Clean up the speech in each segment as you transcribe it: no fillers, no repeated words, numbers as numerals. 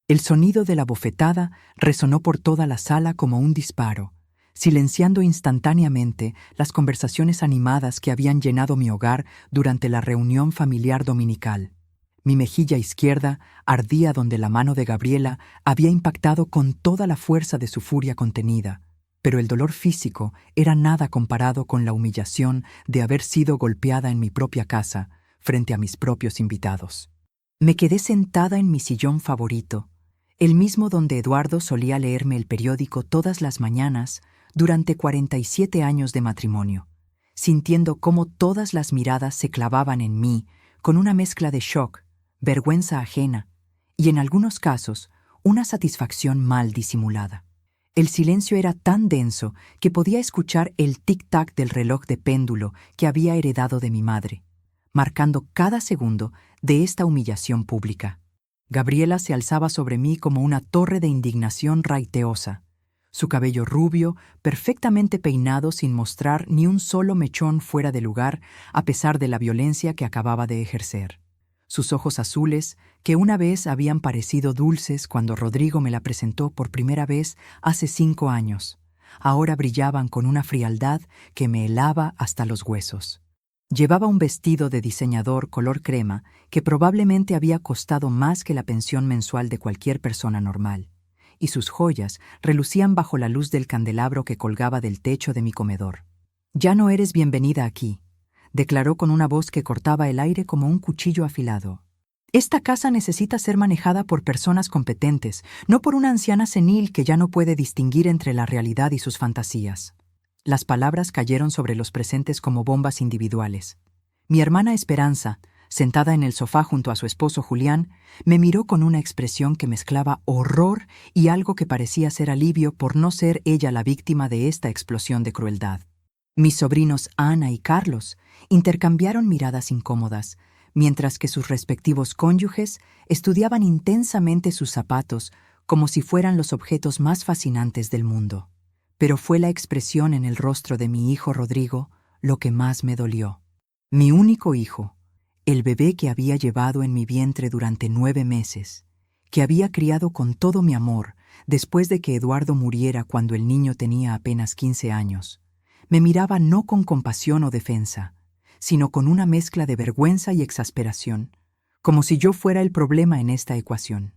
El sonido de la bofetada resonó por toda la sala como un disparo, silenciando instantáneamente las conversaciones animadas que habían llenado mi hogar durante la reunión familiar dominical. Mi mejilla izquierda ardía donde la mano de Gabriela había impactado con toda la fuerza de su furia contenida, pero el dolor físico era nada comparado con la humillación de haber sido golpeada en mi propia casa frente a mis propios invitados. Me quedé sentada en mi sillón favorito, el mismo donde Eduardo solía leerme el periódico todas las mañanas durante 47 años de matrimonio, sintiendo cómo todas las miradas se clavaban en mí con una mezcla de shock, vergüenza ajena y, en algunos casos, una satisfacción mal disimulada. El silencio era tan denso que podía escuchar el tic-tac del reloj de péndulo que había heredado de mi madre, marcando cada segundo de esta humillación pública. Gabriela se alzaba sobre mí como una torre de indignación raiteosa, su cabello rubio, perfectamente peinado sin mostrar ni un solo mechón fuera de lugar a pesar de la violencia que acababa de ejercer. Sus ojos azules, que una vez habían parecido dulces cuando Rodrigo me la presentó por primera vez hace 5 años, ahora brillaban con una frialdad que me helaba hasta los huesos. Llevaba un vestido de diseñador color crema que probablemente había costado más que la pensión mensual de cualquier persona normal, y sus joyas relucían bajo la luz del candelabro que colgaba del techo de mi comedor. «Ya no eres bienvenida aquí», declaró con una voz que cortaba el aire como un cuchillo afilado. «Esta casa necesita ser manejada por personas competentes, no por una anciana senil que ya no puede distinguir entre la realidad y sus fantasías». Las palabras cayeron sobre los presentes como bombas individuales. Mi hermana Esperanza, sentada en el sofá junto a su esposo Julián, me miró con una expresión que mezclaba horror y algo que parecía ser alivio por no ser ella la víctima de esta explosión de crueldad. Mis sobrinos Ana y Carlos intercambiaron miradas incómodas, mientras que sus respectivos cónyuges estudiaban intensamente sus zapatos como si fueran los objetos más fascinantes del mundo. Pero fue la expresión en el rostro de mi hijo Rodrigo lo que más me dolió. Mi único hijo, el bebé que había llevado en mi vientre durante 9 meses, que había criado con todo mi amor después de que Eduardo muriera cuando el niño tenía apenas 15 años, me miraba no con compasión o defensa, sino con una mezcla de vergüenza y exasperación, como si yo fuera el problema en esta ecuación.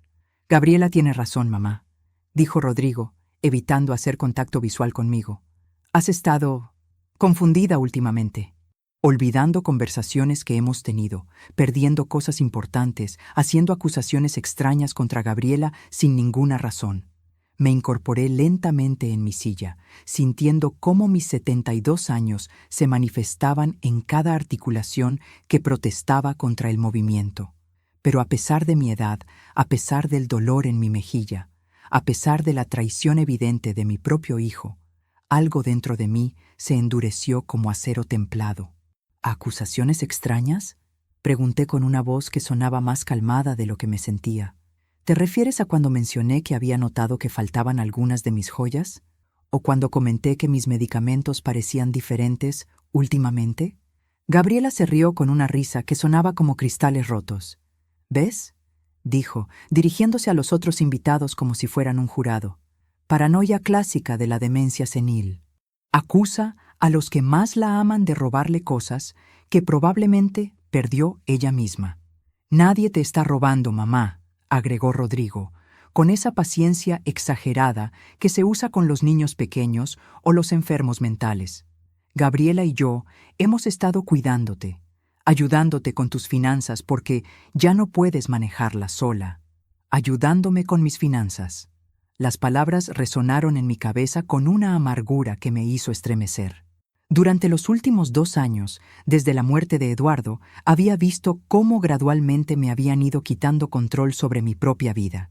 «Gabriela tiene razón, mamá», dijo Rodrigo, evitando hacer contacto visual conmigo. «Has estado confundida últimamente, olvidando conversaciones que hemos tenido, perdiendo cosas importantes, haciendo acusaciones extrañas contra Gabriela sin ninguna razón». Me incorporé lentamente en mi silla, sintiendo cómo mis 72 años se manifestaban en cada articulación que protestaba contra el movimiento. Pero a pesar de mi edad, a pesar del dolor en mi mejilla, a pesar de la traición evidente de mi propio hijo, algo dentro de mí se endureció como acero templado. «¿Acusaciones extrañas?», pregunté con una voz que sonaba más calmada de lo que me sentía. «¿Te refieres a cuando mencioné que había notado que faltaban algunas de mis joyas? ¿O cuando comenté que mis medicamentos parecían diferentes últimamente?» Gabriela se rió con una risa que sonaba como cristales rotos. «¿Ves?», dijo, dirigiéndose a los otros invitados como si fueran un jurado. «Paranoia clásica de la demencia senil. Acusa a los que más la aman de robarle cosas que probablemente perdió ella misma». «Nadie te está robando, mamá», agregó Rodrigo, con esa paciencia exagerada que se usa con los niños pequeños o los enfermos mentales. «Gabriela y yo hemos estado cuidándote, ayudándote con tus finanzas porque ya no puedes manejarlas sola. Ayudándome con mis finanzas». Las palabras resonaron en mi cabeza con una amargura que me hizo estremecer. Durante los últimos 2 años, desde la muerte de Eduardo, había visto cómo gradualmente me habían ido quitando control sobre mi propia vida.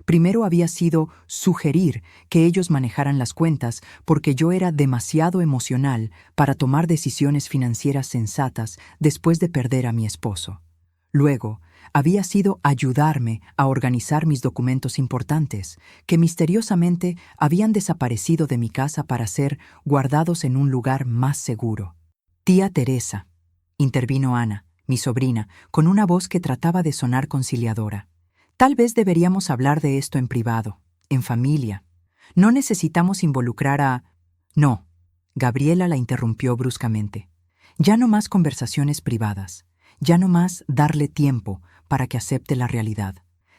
Primero había sido sugerir que ellos manejaran las cuentas porque yo era demasiado emocional para tomar decisiones financieras sensatas después de perder a mi esposo. Luego, había sido ayudarme a organizar mis documentos importantes, que misteriosamente habían desaparecido de mi casa para ser guardados en un lugar más seguro. «Tía Teresa», intervino Ana, mi sobrina, con una voz que trataba de sonar conciliadora. Tal vez deberíamos hablar de esto en privado, en familia. No necesitamos involucrar a... No, Gabriela la interrumpió bruscamente. Ya no más conversaciones privadas. Ya no más darle tiempo para que acepte la realidad.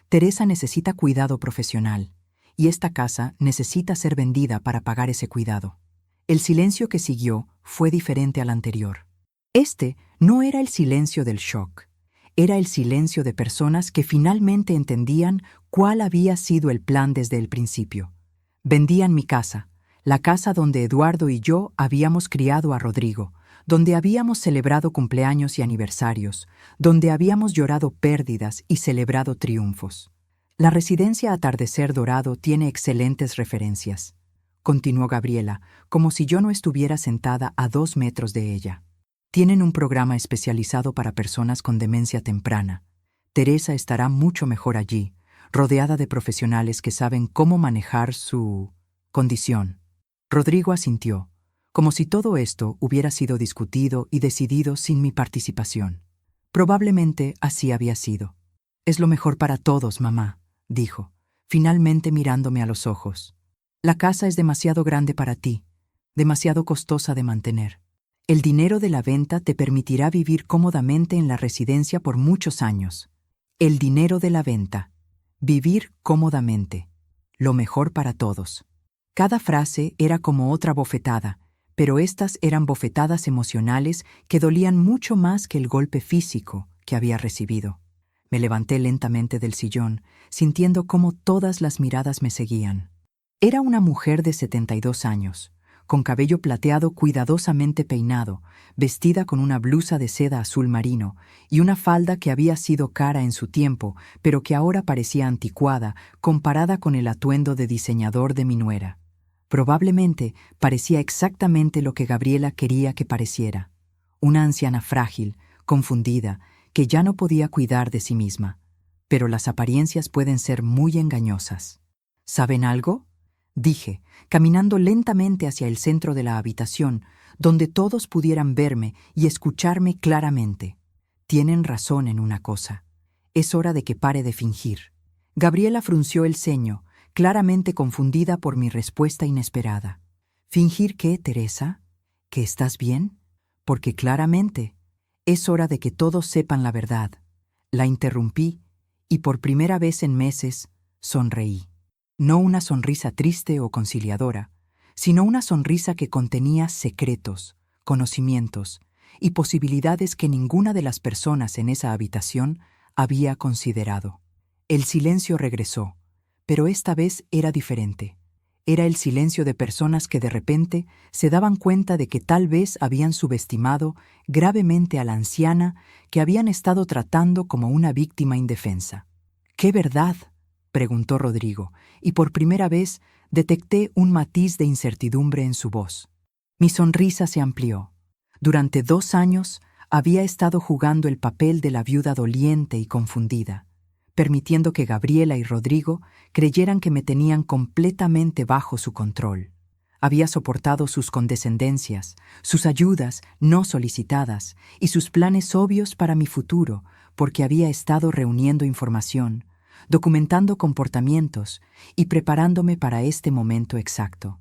Teresa necesita cuidado profesional, y esta casa necesita ser vendida para pagar ese cuidado. El silencio que siguió fue diferente al anterior. Este no era el silencio del shock. Era el silencio de personas que finalmente entendían cuál había sido el plan desde el principio. Vendían mi casa, la casa donde Eduardo y yo habíamos criado a Rodrigo, donde habíamos celebrado cumpleaños y aniversarios, donde habíamos llorado pérdidas y celebrado triunfos. La residencia Atardecer Dorado tiene excelentes referencias, continuó Gabriela, como si yo no estuviera sentada a 2 metros de ella. Tienen un programa especializado para personas con demencia temprana. Teresa estará mucho mejor allí, rodeada de profesionales que saben cómo manejar su condición. Rodrigo asintió, como si todo esto hubiera sido discutido y decidido sin mi participación. Probablemente así había sido. Es lo mejor para todos, mamá, dijo, finalmente mirándome a los ojos. La casa es demasiado grande para ti, demasiado costosa de mantener. El dinero de la venta te permitirá vivir cómodamente en la residencia por muchos años. El dinero de la venta. Vivir cómodamente. Lo mejor para todos. Cada frase era como otra bofetada, pero estas eran bofetadas emocionales que dolían mucho más que el golpe físico que había recibido. Me levanté lentamente del sillón, sintiendo cómo todas las miradas me seguían. Era una mujer de 72 años, con cabello plateado cuidadosamente peinado, vestida con una blusa de seda azul marino y una falda que había sido cara en su tiempo, pero que ahora parecía anticuada comparada con el atuendo de diseñador de mi nuera. Probablemente parecía exactamente lo que Gabriela quería que pareciera. Una anciana frágil, confundida, que ya no podía cuidar de sí misma. Pero las apariencias pueden ser muy engañosas. ¿Saben algo?, dije, caminando lentamente hacia el centro de la habitación, donde todos pudieran verme y escucharme claramente. Tienen razón en una cosa. Es hora de que pare de fingir. Gabriela frunció el ceño, claramente confundida por mi respuesta inesperada. ¿Fingir qué, Teresa? ¿Que estás bien? Porque claramente es hora de que todos sepan la verdad. La interrumpí y por primera vez en meses sonreí. No una sonrisa triste o conciliadora, sino una sonrisa que contenía secretos, conocimientos y posibilidades que ninguna de las personas en esa habitación había considerado. El silencio regresó, pero esta vez era diferente. Era el silencio de personas que de repente se daban cuenta de que tal vez habían subestimado gravemente a la anciana que habían estado tratando como una víctima indefensa. ¿Qué verdad?, preguntó Rodrigo, y por primera vez detecté un matiz de incertidumbre en su voz. Mi sonrisa se amplió. Durante 2 años había estado jugando el papel de la viuda doliente y confundida, permitiendo que Gabriela y Rodrigo creyeran que me tenían completamente bajo su control. Había soportado sus condescendencias, sus ayudas no solicitadas y sus planes obvios para mi futuro, porque había estado reuniendo información, documentando comportamientos y preparándome para este momento exacto.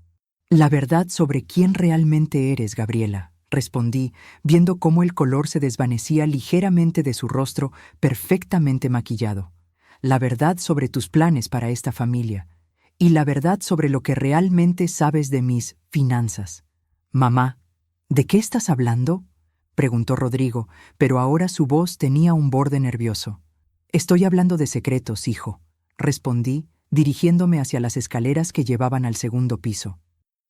La verdad sobre quién realmente eres, Gabriela, respondí, viendo cómo el color se desvanecía ligeramente de su rostro perfectamente maquillado. La verdad sobre tus planes para esta familia y la verdad sobre lo que realmente sabes de mis finanzas. Mamá, ¿de qué estás hablando?, preguntó Rodrigo, pero ahora su voz tenía un borde nervioso. Estoy hablando de secretos, hijo, respondí, dirigiéndome hacia las escaleras que llevaban al segundo piso.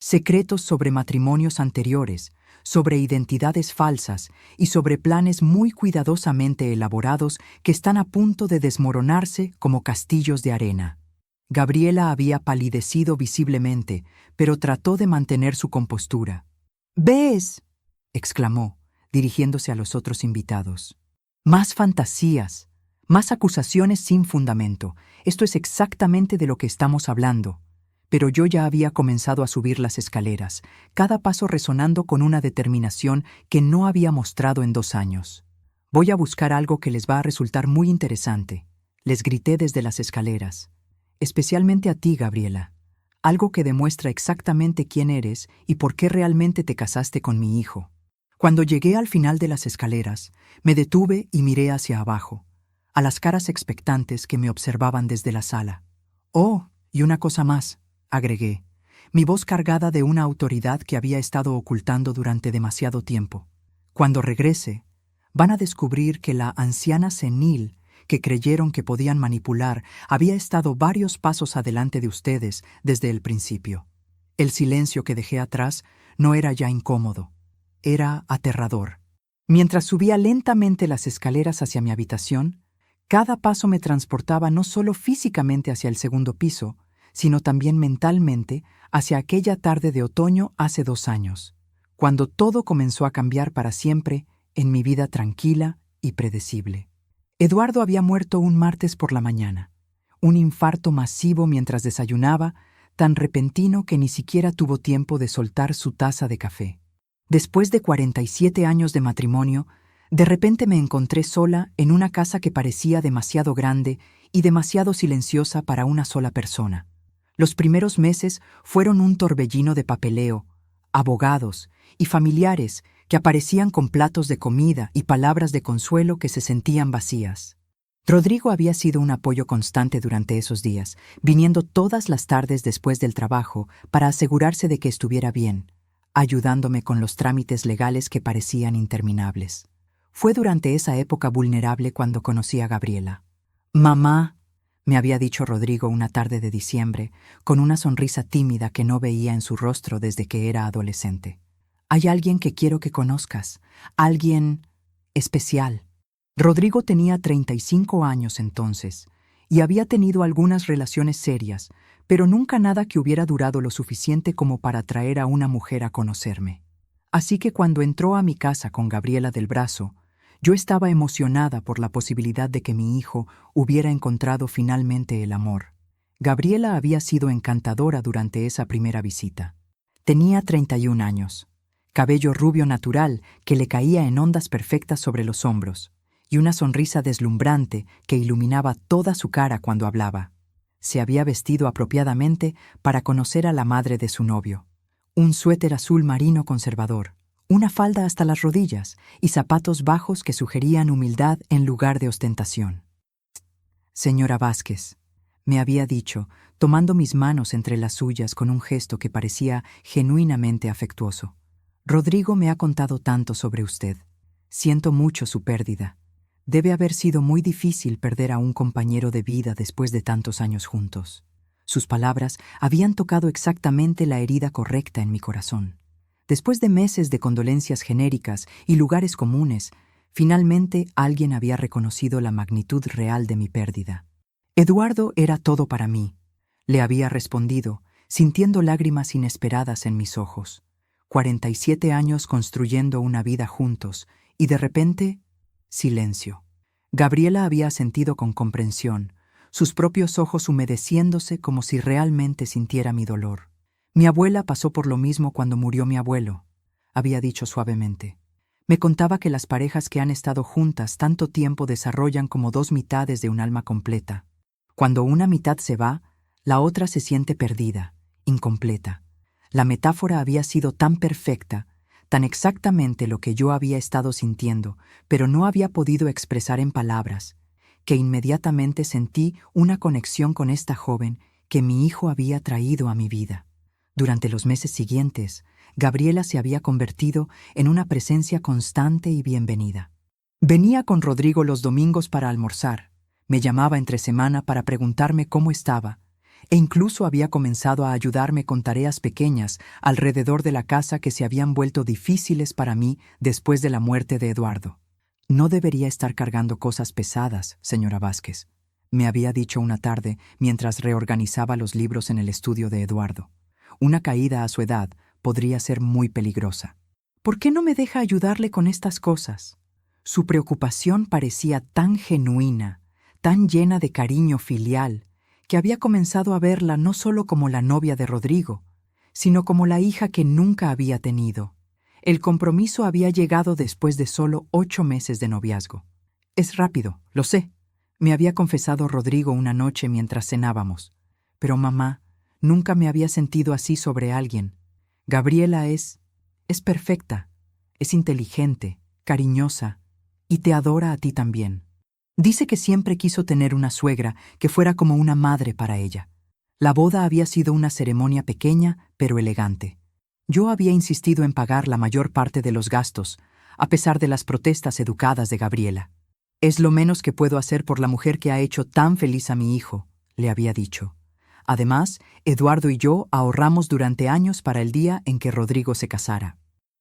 Secretos sobre matrimonios anteriores, sobre identidades falsas y sobre planes muy cuidadosamente elaborados que están a punto de desmoronarse como castillos de arena. Gabriela había palidecido visiblemente, pero trató de mantener su compostura. «¿Ves?», exclamó, dirigiéndose a los otros invitados. «Más fantasías, más acusaciones sin fundamento. Esto es exactamente de lo que estamos hablando». Pero yo ya había comenzado a subir las escaleras, cada paso resonando con una determinación que no había mostrado en 2 años. «Voy a buscar algo que les va a resultar muy interesante», Les grité desde las escaleras. Especialmente a ti, Gabriela. Algo que demuestra exactamente quién eres y por qué realmente te casaste con mi hijo. Cuando llegué al final de las escaleras, me detuve y miré hacia abajo, a las caras expectantes que me observaban desde la sala. «Oh, y una cosa más», agregué, mi voz cargada de una autoridad que había estado ocultando durante demasiado tiempo. «Cuando regrese, van a descubrir que la anciana senil que creyeron que podían manipular había estado varios pasos adelante de ustedes desde el principio. El silencio que dejé atrás no era ya incómodo, era aterrador. Mientras subía lentamente las escaleras hacia mi habitación, cada paso me transportaba no solo físicamente hacia el segundo piso, sino también mentalmente hacia aquella tarde de otoño hace 2 años, cuando todo comenzó a cambiar para siempre en mi vida tranquila y predecible. Eduardo había muerto un martes por la mañana, un infarto masivo mientras desayunaba, tan repentino que ni siquiera tuvo tiempo de soltar su taza de café. Después de 47 años de matrimonio, de repente me encontré sola en una casa que parecía demasiado grande y demasiado silenciosa para una sola persona. Los primeros meses fueron un torbellino de papeleo, abogados y familiares que aparecían con platos de comida y palabras de consuelo que se sentían vacías. Rodrigo había sido un apoyo constante durante esos días, viniendo todas las tardes después del trabajo para asegurarse de que estuviera bien, ayudándome con los trámites legales que parecían interminables. Fue durante esa época vulnerable cuando conocí a Gabriela. «Mamá», me había dicho Rodrigo una tarde de diciembre, con una sonrisa tímida que no veía en su rostro desde que era adolescente. «Hay alguien que quiero que conozcas, alguien especial». Rodrigo tenía 35 años entonces, y había tenido algunas relaciones serias, pero nunca nada que hubiera durado lo suficiente como para traer a una mujer a conocerme. Así que cuando entró a mi casa con Gabriela del brazo, yo estaba emocionada por la posibilidad de que mi hijo hubiera encontrado finalmente el amor. Gabriela había sido encantadora durante esa primera visita. Tenía 31 años, cabello rubio natural que le caía en ondas perfectas sobre los hombros, y una sonrisa deslumbrante que iluminaba toda su cara cuando hablaba. Se había vestido apropiadamente para conocer a la madre de su novio. Un suéter azul marino conservador, una falda hasta las rodillas y zapatos bajos que sugerían humildad en lugar de ostentación. «Señora Vázquez», me había dicho, tomando mis manos entre las suyas con un gesto que parecía genuinamente afectuoso. «Rodrigo me ha contado tanto sobre usted. Siento mucho su pérdida. Debe haber sido muy difícil perder a un compañero de vida después de tantos años juntos». Sus palabras habían tocado exactamente la herida correcta en mi corazón. Después de meses de condolencias genéricas y lugares comunes, finalmente alguien había reconocido la magnitud real de mi pérdida. «Eduardo era todo para mí», le había respondido, sintiendo lágrimas inesperadas en mis ojos. 47 años construyendo una vida juntos, y de repente, silencio. Gabriela había sentido con comprensión, sus propios ojos humedeciéndose como si realmente sintiera mi dolor. «Mi abuela pasó por lo mismo cuando murió mi abuelo», había dicho suavemente. Me contaba que las parejas que han estado juntas tanto tiempo desarrollan como 2 mitades de un alma completa. Cuando una mitad se va, la otra se siente perdida, incompleta. La metáfora había sido tan perfecta, tan exactamente lo que yo había estado sintiendo, pero no había podido expresar en palabras, que inmediatamente sentí una conexión con esta joven que mi hijo había traído a mi vida. Durante los meses siguientes, Gabriela se había convertido en una presencia constante y bienvenida. Venía con Rodrigo los domingos para almorzar, me llamaba entre semana para preguntarme cómo estaba, e incluso había comenzado a ayudarme con tareas pequeñas alrededor de la casa que se habían vuelto difíciles para mí después de la muerte de Eduardo. «No debería estar cargando cosas pesadas, señora Vázquez», me había dicho una tarde mientras reorganizaba los libros en el estudio de Eduardo. Una caída a su edad podría ser muy peligrosa. «¿Por qué no me deja ayudarle con estas cosas?» Su preocupación parecía tan genuina, tan llena de cariño filial, que había comenzado a verla no solo como la novia de Rodrigo, sino como la hija que nunca había tenido. El compromiso había llegado después de solo 8 meses de noviazgo. «Es rápido, lo sé», Me había confesado Rodrigo una noche mientras cenábamos. Pero mamá, nunca me había sentido así sobre alguien. Gabriela es perfecta, es inteligente, cariñosa, y te adora a ti también. Dice que siempre quiso tener una suegra que fuera como una madre para ella. La boda había sido una ceremonia pequeña, pero elegante. Yo había insistido en pagar la mayor parte de los gastos, a pesar de las protestas educadas de Gabriela. Es lo menos que puedo hacer por la mujer que ha hecho tan feliz a mi hijo, le había dicho. Además, Eduardo y yo ahorramos durante años para el día en que Rodrigo se casara.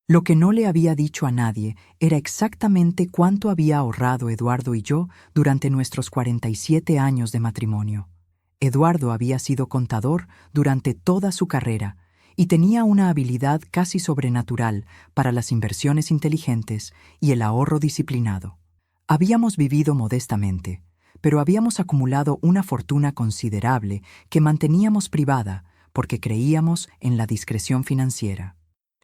Lo que no le había dicho a nadie era exactamente cuánto había ahorrado Eduardo y yo durante nuestros 47 años de matrimonio. Eduardo había sido contador durante toda su carrera y tenía una habilidad casi sobrenatural para las inversiones inteligentes y el ahorro disciplinado. Habíamos vivido modestamente, pero habíamos acumulado una fortuna considerable que manteníamos privada porque creíamos en la discreción financiera.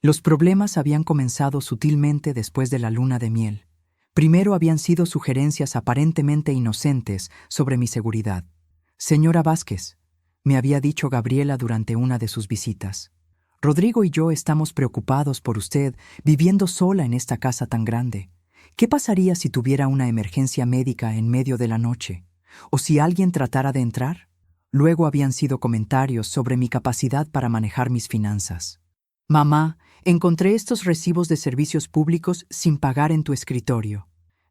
Los problemas habían comenzado sutilmente después de la luna de miel. Primero habían sido sugerencias aparentemente inocentes sobre mi seguridad. «Señora Vázquez», me había dicho Gabriela durante una de sus visitas, «Rodrigo y yo estamos preocupados por usted viviendo sola en esta casa tan grande. ¿Qué pasaría si tuviera una emergencia médica en medio de la noche? ¿O si alguien tratara de entrar?» Luego habían sido comentarios sobre mi capacidad para manejar mis finanzas. «Mamá, encontré estos recibos de servicios públicos sin pagar en tu escritorio»,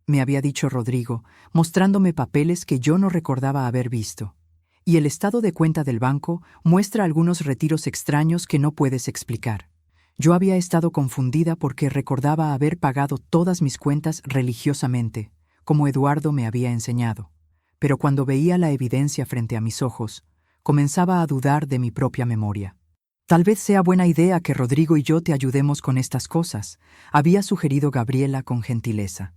me había dicho Rodrigo, mostrándome papeles que yo no recordaba haber visto. «Y el estado de cuenta del banco muestra algunos retiros extraños que no puedes explicar». Yo había estado confundida porque recordaba haber pagado todas mis cuentas religiosamente, como Eduardo me había enseñado. Pero cuando veía la evidencia frente a mis ojos, comenzaba a dudar de mi propia memoria. «Tal vez sea buena idea que Rodrigo y yo te ayudemos con estas cosas», había sugerido Gabriela con gentileza.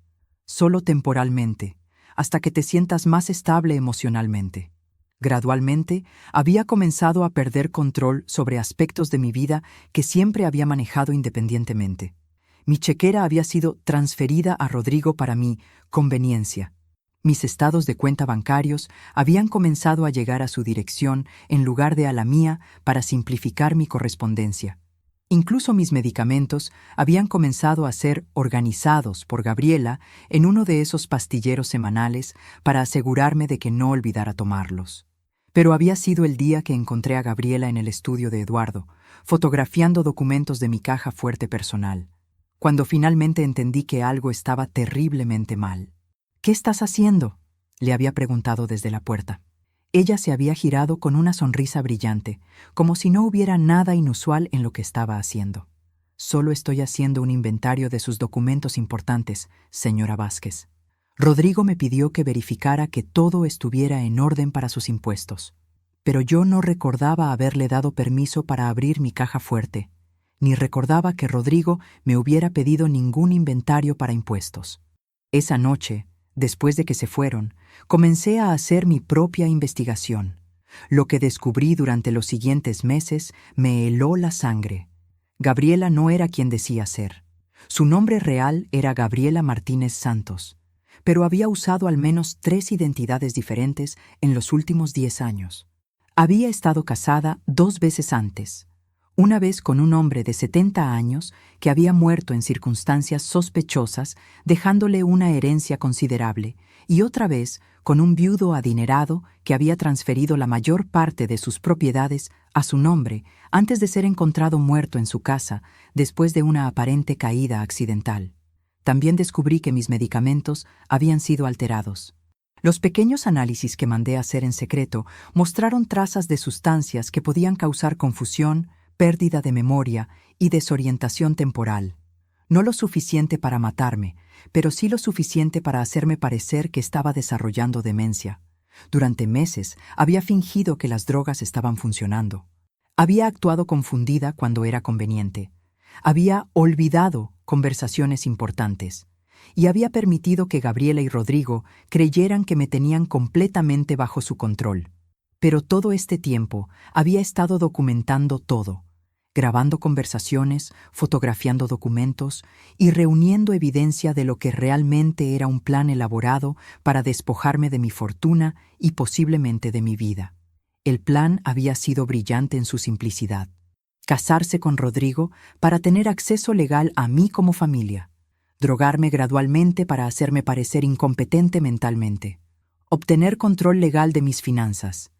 «Solo temporalmente, hasta que te sientas más estable emocionalmente». Gradualmente, había comenzado a perder control sobre aspectos de mi vida que siempre había manejado independientemente. Mi chequera había sido transferida a Rodrigo para mi conveniencia. Mis estados de cuenta bancarios habían comenzado a llegar a su dirección en lugar de a la mía para simplificar mi correspondencia. Incluso mis medicamentos habían comenzado a ser organizados por Gabriela en uno de esos pastilleros semanales para asegurarme de que no olvidara tomarlos. Pero había sido el día que encontré a Gabriela en el estudio de Eduardo, fotografiando documentos de mi caja fuerte personal, cuando finalmente entendí que algo estaba terriblemente mal. «¿Qué estás haciendo?», le había preguntado desde la puerta. Ella se había girado con una sonrisa brillante, como si no hubiera nada inusual en lo que estaba haciendo. «Solo estoy haciendo un inventario de sus documentos importantes, señora Vázquez. Rodrigo me pidió que verificara que todo estuviera en orden para sus impuestos. Pero yo no recordaba haberle dado permiso para abrir mi caja fuerte, ni recordaba que Rodrigo me hubiera pedido ningún inventario para impuestos. Esa noche, después de que se fueron, comencé a hacer mi propia investigación. Lo que descubrí durante los siguientes meses me heló la sangre. Gabriela no era quien decía ser. Su nombre real era Gabriela Martínez Santos, pero había usado al menos 3 identidades diferentes en los últimos 10 años. Había estado casada 2 veces antes, una vez con un hombre de 70 años que había muerto en circunstancias sospechosas, dejándole una herencia considerable, y otra vez con un viudo adinerado que había transferido la mayor parte de sus propiedades a su nombre antes de ser encontrado muerto en su casa después de una aparente caída accidental. También descubrí que mis medicamentos habían sido alterados. Los pequeños análisis que mandé hacer en secreto mostraron trazas de sustancias que podían causar confusión, pérdida de memoria y desorientación temporal. No lo suficiente para matarme, pero sí lo suficiente para hacerme parecer que estaba desarrollando demencia. Durante meses había fingido que las drogas estaban funcionando. Había actuado confundida cuando era conveniente. Había olvidado conversaciones importantes. Y había permitido que Gabriela y Rodrigo creyeran que me tenían completamente bajo su control. Pero todo este tiempo había estado documentando todo. grabando conversaciones, fotografiando documentos y reuniendo evidencia de lo que realmente era un plan elaborado para despojarme de mi fortuna y posiblemente de mi vida. El plan había sido brillante en su simplicidad. Casarse con Rodrigo para tener acceso legal a mí como familia. Drogarme gradualmente para hacerme parecer incompetente mentalmente. Obtener control legal de mis finanzas.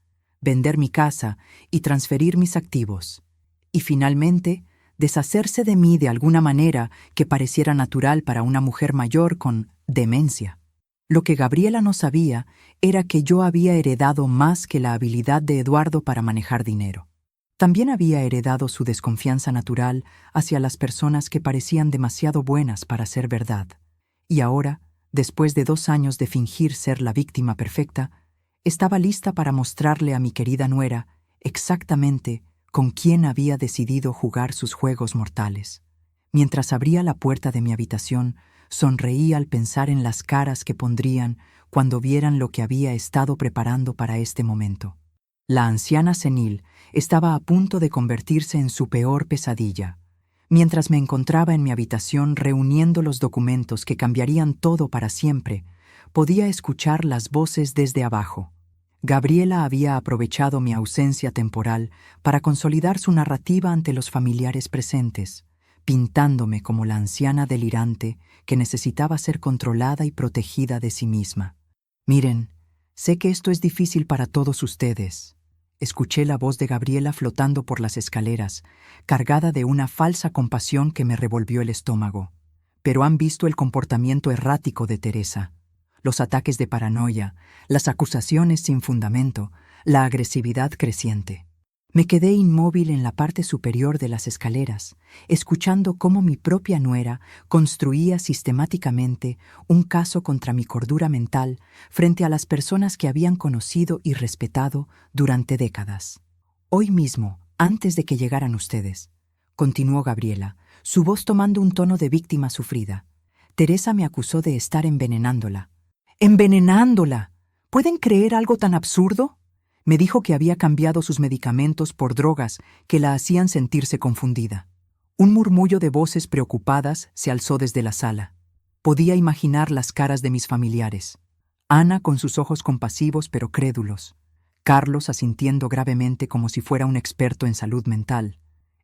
Vender mi casa y transferir mis activos. Y finalmente, deshacerse de mí de alguna manera que pareciera natural para una mujer mayor con demencia. Lo que Gabriela no sabía era que yo había heredado más que la habilidad de Eduardo para manejar dinero. También había heredado su desconfianza natural hacia las personas que parecían demasiado buenas para ser verdad. Y ahora, después de 2 años de fingir ser la víctima perfecta, estaba lista para mostrarle a mi querida nuera exactamente con quién había decidido jugar sus juegos mortales. Mientras abría la puerta de mi habitación, sonreí al pensar en las caras que pondrían cuando vieran lo que había estado preparando para este momento. La anciana senil estaba a punto de convertirse en su peor pesadilla. Mientras me encontraba en mi habitación reuniendo los documentos que cambiarían todo para siempre, podía escuchar las voces desde abajo. Gabriela había aprovechado mi ausencia temporal para consolidar su narrativa ante los familiares presentes, pintándome como la anciana delirante que necesitaba ser controlada y protegida de sí misma. Miren, sé que esto es difícil para todos ustedes. Escuché la voz de Gabriela flotando por las escaleras, cargada de una falsa compasión que me revolvió el estómago. Pero han visto el comportamiento errático de Teresa. Los ataques de paranoia, las acusaciones sin fundamento, la agresividad creciente. Me quedé inmóvil en la parte superior de las escaleras, escuchando cómo mi propia nuera construía sistemáticamente un caso contra mi cordura mental frente a las personas que habían conocido y respetado durante décadas. Hoy mismo, antes de que llegaran ustedes, continuó Gabriela, su voz tomando un tono de víctima sufrida, Teresa me acusó de estar envenenándola. ¡Envenenándola! ¿Pueden creer algo tan absurdo? Me dijo que había cambiado sus medicamentos por drogas que la hacían sentirse confundida. Un murmullo de voces preocupadas se alzó desde la sala. Podía imaginar las caras de mis familiares. Ana con sus ojos compasivos pero crédulos. Carlos asintiendo gravemente como si fuera un experto en salud mental.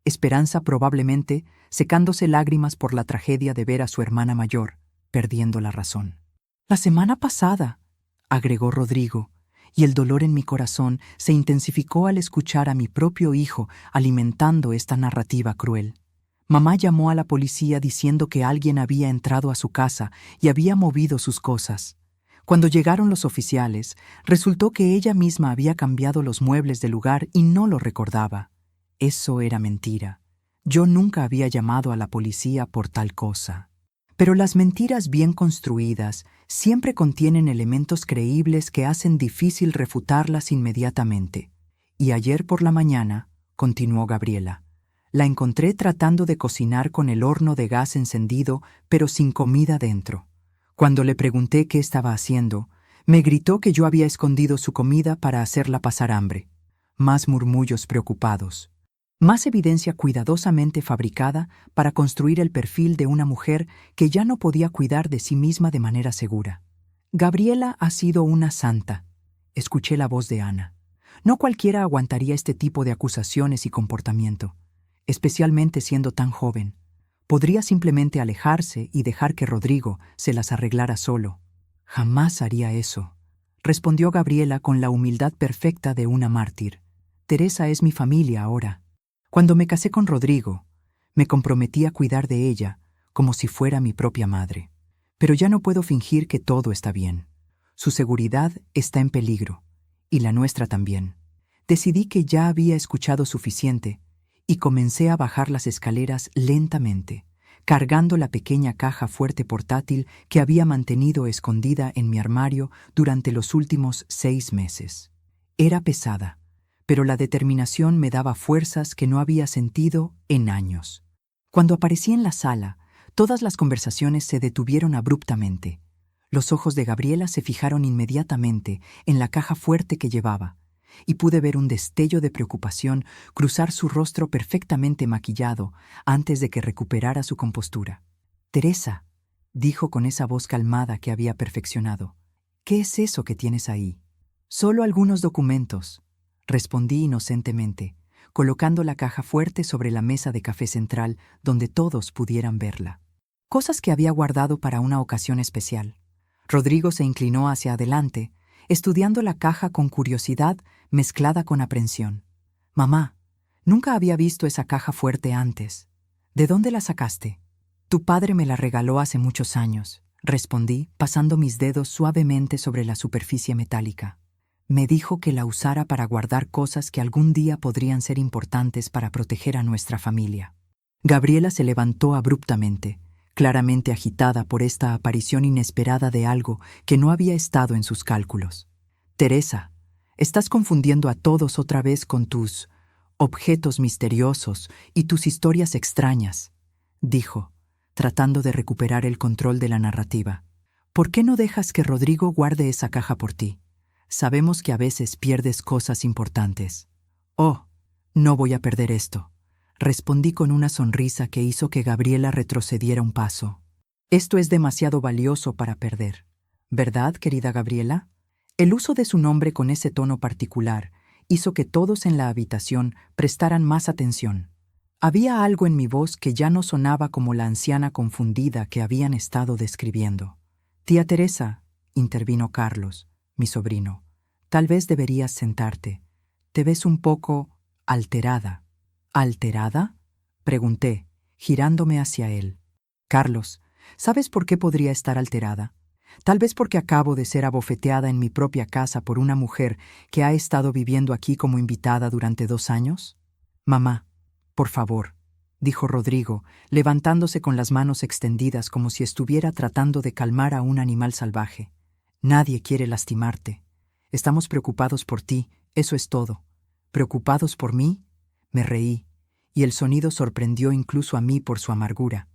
Esperanza probablemente secándose lágrimas por la tragedia de ver a su hermana mayor, perdiendo la razón. «La semana pasada», agregó Rodrigo, y el dolor en mi corazón se intensificó al escuchar a mi propio hijo alimentando esta narrativa cruel. Mamá llamó a la policía diciendo que alguien había entrado a su casa y había movido sus cosas. Cuando llegaron los oficiales, resultó que ella misma había cambiado los muebles del lugar y no lo recordaba. Eso era mentira. Yo nunca había llamado a la policía por tal cosa. Pero las mentiras bien construidas siempre contienen elementos creíbles que hacen difícil refutarlas inmediatamente. Y ayer por la mañana, continuó Gabriela, la encontré tratando de cocinar con el horno de gas encendido, pero sin comida dentro. Cuando le pregunté qué estaba haciendo, me gritó que yo había escondido su comida para hacerla pasar hambre. Más murmullos preocupados. Más evidencia cuidadosamente fabricada para construir el perfil de una mujer que ya no podía cuidar de sí misma de manera segura. Gabriela ha sido una santa. Escuché la voz de Ana. No cualquiera aguantaría este tipo de acusaciones y comportamiento, especialmente siendo tan joven. Podría simplemente alejarse y dejar que Rodrigo se las arreglara solo. Jamás haría eso, respondió Gabriela con la humildad perfecta de una mártir. Teresa es mi familia ahora. Cuando me casé con Rodrigo, me comprometí a cuidar de ella como si fuera mi propia madre. Pero ya no puedo fingir que todo está bien. Su seguridad está en peligro, y la nuestra también. Decidí que ya había escuchado suficiente y comencé a bajar las escaleras lentamente, cargando la pequeña caja fuerte portátil que había mantenido escondida en mi armario durante los últimos 6 meses. Era pesada, pero la determinación me daba fuerzas que no había sentido en años. Cuando aparecí en la sala, todas las conversaciones se detuvieron abruptamente. Los ojos de Gabriela se fijaron inmediatamente en la caja fuerte que llevaba, y pude ver un destello de preocupación cruzar su rostro perfectamente maquillado antes de que recuperara su compostura. «Teresa», dijo con esa voz calmada que había perfeccionado, «¿qué es eso que tienes ahí?» «Solo algunos documentos», respondí inocentemente, colocando la caja fuerte sobre la mesa de café central donde todos pudieran verla. Cosas que había guardado para una ocasión especial. Rodrigo se inclinó hacia adelante, estudiando la caja con curiosidad mezclada con aprensión. «Mamá, nunca había visto esa caja fuerte antes. ¿De dónde la sacaste?» «Tu padre me la regaló hace muchos años», respondí, pasando mis dedos suavemente sobre la superficie metálica. «Me dijo que la usara para guardar cosas que algún día podrían ser importantes para proteger a nuestra familia». Gabriela se levantó abruptamente, claramente agitada por esta aparición inesperada de algo que no había estado en sus cálculos. «Teresa, estás confundiendo a todos otra vez con tus objetos misteriosos y tus historias extrañas», dijo, tratando de recuperar el control de la narrativa. «¿Por qué no dejas que Rodrigo guarde esa caja por ti? Sabemos que a veces pierdes cosas importantes». «Oh, no voy a perder esto», respondí con una sonrisa que hizo que Gabriela retrocediera un paso. «Esto es demasiado valioso para perder. ¿Verdad, querida Gabriela?» El uso de su nombre con ese tono particular hizo que todos en la habitación prestaran más atención. Había algo en mi voz que ya no sonaba como la anciana confundida que habían estado describiendo. «Tía Teresa», intervino Carlos, mi sobrino, «tal vez deberías sentarte. Te ves un poco alterada». «¿Alterada?», pregunté, girándome hacia él. «Carlos, ¿sabes por qué podría estar alterada? Tal vez porque acabo de ser abofeteada en mi propia casa por una mujer que ha estado viviendo aquí como invitada durante 2 años». «Mamá, por favor», dijo Rodrigo, levantándose con las manos extendidas como si estuviera tratando de calmar a un animal salvaje. «Nadie quiere lastimarte. Estamos preocupados por ti, eso es todo». «¿Preocupados por mí?», me reí, y el sonido sorprendió incluso a mí por su amargura.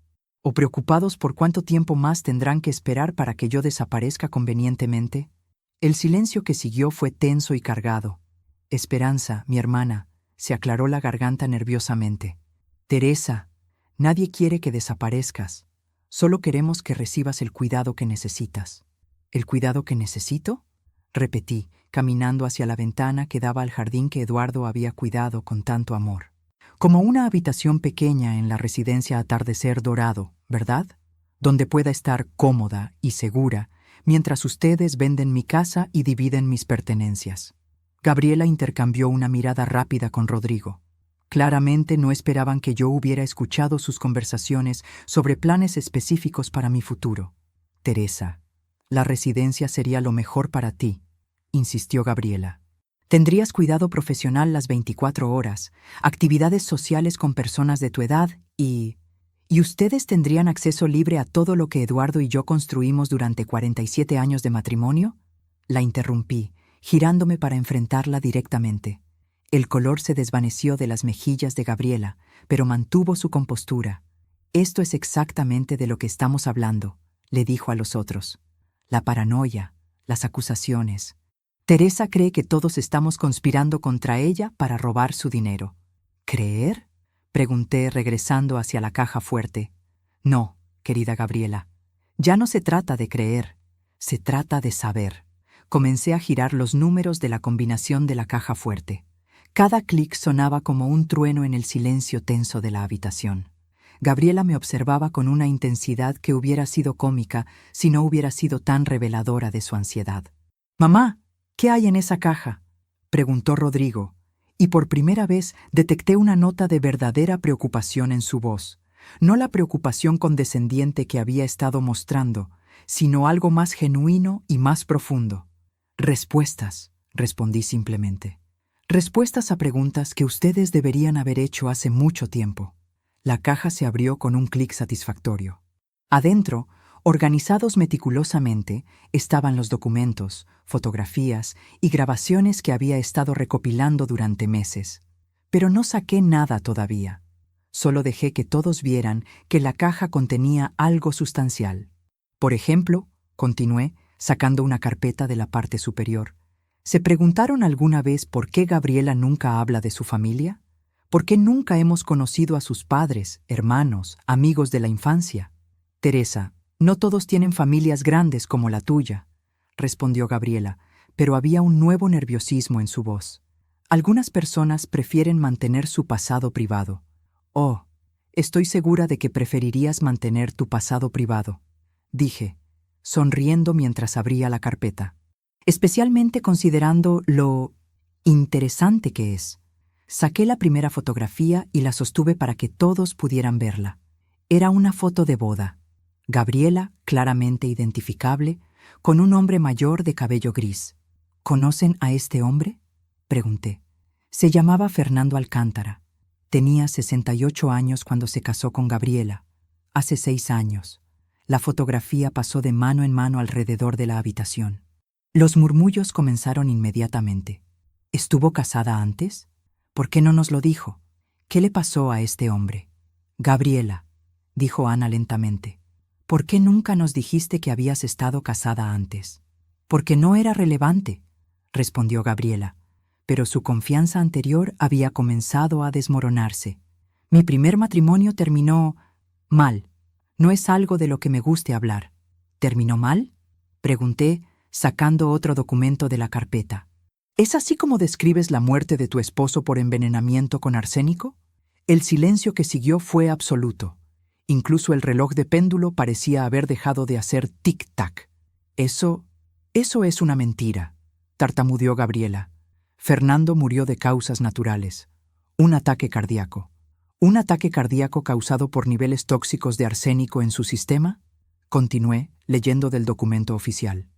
«¿O preocupados por cuánto tiempo más tendrán que esperar para que yo desaparezca convenientemente?» El silencio que siguió fue tenso y cargado. Esperanza, mi hermana, se aclaró la garganta nerviosamente. «Teresa, nadie quiere que desaparezcas. Solo queremos que recibas el cuidado que necesitas». «¿El cuidado que necesito?», repetí, caminando hacia la ventana que daba al jardín que Eduardo había cuidado con tanto amor. «Como una habitación pequeña en la residencia Atardecer Dorado, ¿verdad? Donde pueda estar cómoda y segura mientras ustedes venden mi casa y dividen mis pertenencias». Gabriela intercambió una mirada rápida con Rodrigo. Claramente no esperaban que yo hubiera escuchado sus conversaciones sobre planes específicos para mi futuro. «Teresa, la residencia sería lo mejor para ti», insistió Gabriela. «Tendrías cuidado profesional las 24 horas, actividades sociales con personas de tu edad y ustedes tendrían acceso libre a todo lo que Eduardo y yo construimos durante 47 años de matrimonio». La interrumpí, girándome para enfrentarla directamente. El color se desvaneció de las mejillas de Gabriela, pero mantuvo su compostura. «Esto es exactamente de lo que estamos hablando», le dijo a los otros. «La paranoia, las acusaciones. Teresa cree que todos estamos conspirando contra ella para robar su dinero». «¿Creer?», pregunté regresando hacia la caja fuerte. «No, querida Gabriela. Ya no se trata de creer, se trata de saber». Comencé a girar los números de la combinación de la caja fuerte. Cada clic sonaba como un trueno en el silencio tenso de la habitación. Gabriela me observaba con una intensidad que hubiera sido cómica si no hubiera sido tan reveladora de su ansiedad. «Mamá, ¿qué hay en esa caja?», preguntó Rodrigo, y por primera vez detecté una nota de verdadera preocupación en su voz. No la preocupación condescendiente que había estado mostrando, sino algo más genuino y más profundo. «Respuestas», respondí simplemente. «Respuestas a preguntas que ustedes deberían haber hecho hace mucho tiempo». La caja se abrió con un clic satisfactorio. Adentro, organizados meticulosamente, estaban los documentos, fotografías y grabaciones que había estado recopilando durante meses. Pero no saqué nada todavía. Solo dejé que todos vieran que la caja contenía algo sustancial. Por ejemplo, continué, sacando una carpeta de la parte superior, ¿Se preguntaron alguna vez por qué Gabriela nunca habla de su familia? ¿Por qué nunca hemos conocido a sus padres, hermanos, amigos de la infancia? Teresa, no todos tienen familias grandes como la tuya, respondió Gabriela, pero había un nuevo nerviosismo en su voz. Algunas personas prefieren mantener su pasado privado. Oh, estoy segura de que preferirías mantener tu pasado privado, dije, sonriendo mientras abría la carpeta. Especialmente considerando lo interesante que es. Saqué la primera fotografía y la sostuve para que todos pudieran verla. Era una foto de boda. Gabriela, claramente identificable, con un hombre mayor de cabello gris. ¿Conocen a este hombre?, pregunté. Se llamaba Fernando Alcántara. Tenía 68 años cuando se casó con Gabriela. Hace 6 años. La fotografía pasó de mano en mano alrededor de la habitación. Los murmullos comenzaron inmediatamente. ¿Estuvo casada antes? ¿Por qué no nos lo dijo? ¿Qué le pasó a este hombre? Gabriela, dijo Ana lentamente, ¿por qué nunca nos dijiste que habías estado casada antes? Porque no era relevante, respondió Gabriela, pero su confianza anterior había comenzado a desmoronarse. Mi primer matrimonio terminó mal. No es algo de lo que me guste hablar. ¿Terminó mal?, pregunté, sacando otro documento de la carpeta. ¿Es así como describes la muerte de tu esposo por envenenamiento con arsénico? El silencio que siguió fue absoluto. Incluso el reloj de péndulo parecía haber dejado de hacer tic-tac. Eso es una mentira, tartamudeó Gabriela. Fernando murió de causas naturales. Un ataque cardíaco. ¿Un ataque cardíaco causado por niveles tóxicos de arsénico en su sistema? Continué, leyendo del documento oficial.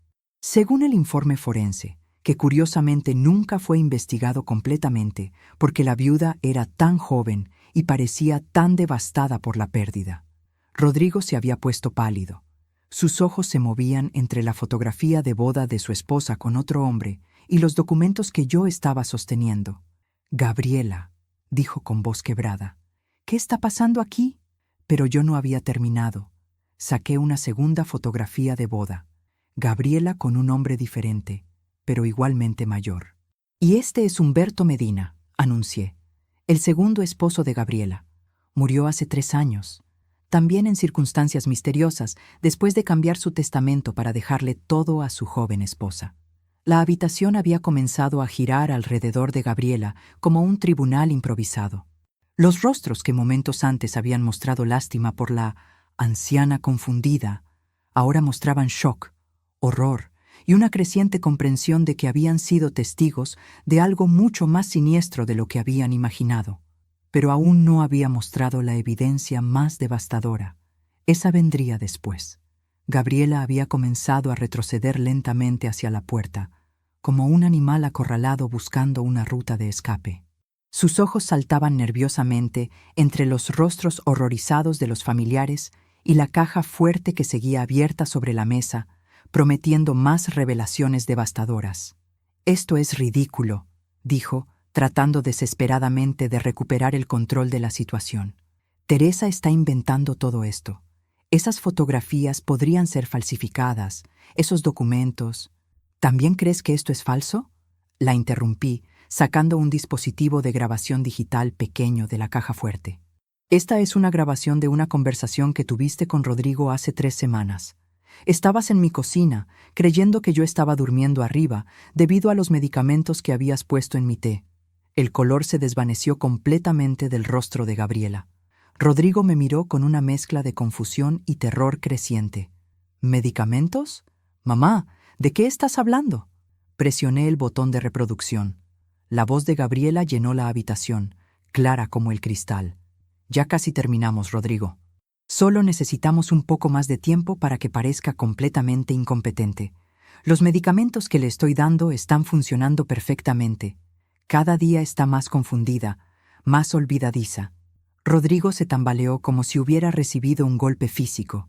Según el informe forense, que curiosamente nunca fue investigado completamente porque la viuda era tan joven y parecía tan devastada por la pérdida. Rodrigo se había puesto pálido. Sus ojos se movían entre la fotografía de boda de su esposa con otro hombre y los documentos que yo estaba sosteniendo. Gabriela, dijo con voz quebrada, ¿qué está pasando aquí? Pero yo no había terminado. Saqué una segunda fotografía de boda. Gabriela con un hombre diferente, pero igualmente mayor. Y este es Humberto Medina, anuncié, el segundo esposo de Gabriela. Murió hace 3 años, también en circunstancias misteriosas, después de cambiar su testamento para dejarle todo a su joven esposa. La habitación había comenzado a girar alrededor de Gabriela como un tribunal improvisado. Los rostros que momentos antes habían mostrado lástima por la anciana confundida, ahora mostraban shock, horror y una creciente comprensión de que habían sido testigos de algo mucho más siniestro de lo que habían imaginado. Pero aún no había mostrado la evidencia más devastadora. Esa vendría después. Gabriela había comenzado a retroceder lentamente hacia la puerta, como un animal acorralado buscando una ruta de escape. Sus ojos saltaban nerviosamente entre los rostros horrorizados de los familiares y la caja fuerte que seguía abierta sobre la mesa, prometiendo más revelaciones devastadoras. «Esto es ridículo», dijo, tratando desesperadamente de recuperar el control de la situación. «Teresa está inventando todo esto. Esas fotografías podrían ser falsificadas, esos documentos. ¿También crees que esto es falso?», la interrumpí, sacando un dispositivo de grabación digital pequeño de la caja fuerte. «Esta es una grabación de una conversación que tuviste con Rodrigo hace 3 semanas. Estabas en mi cocina, creyendo que yo estaba durmiendo arriba debido a los medicamentos que habías puesto en mi té». El color se desvaneció completamente del rostro de Gabriela. Rodrigo me miró con una mezcla de confusión y terror creciente. «¿Medicamentos? Mamá, ¿de qué estás hablando?». Presioné el botón de reproducción. La voz de Gabriela llenó la habitación, clara como el cristal. «Ya casi terminamos, Rodrigo. Solo necesitamos un poco más de tiempo para que parezca completamente incompetente. Los medicamentos que le estoy dando están funcionando perfectamente. Cada día está más confundida, más olvidadiza». Rodrigo se tambaleó como si hubiera recibido un golpe físico.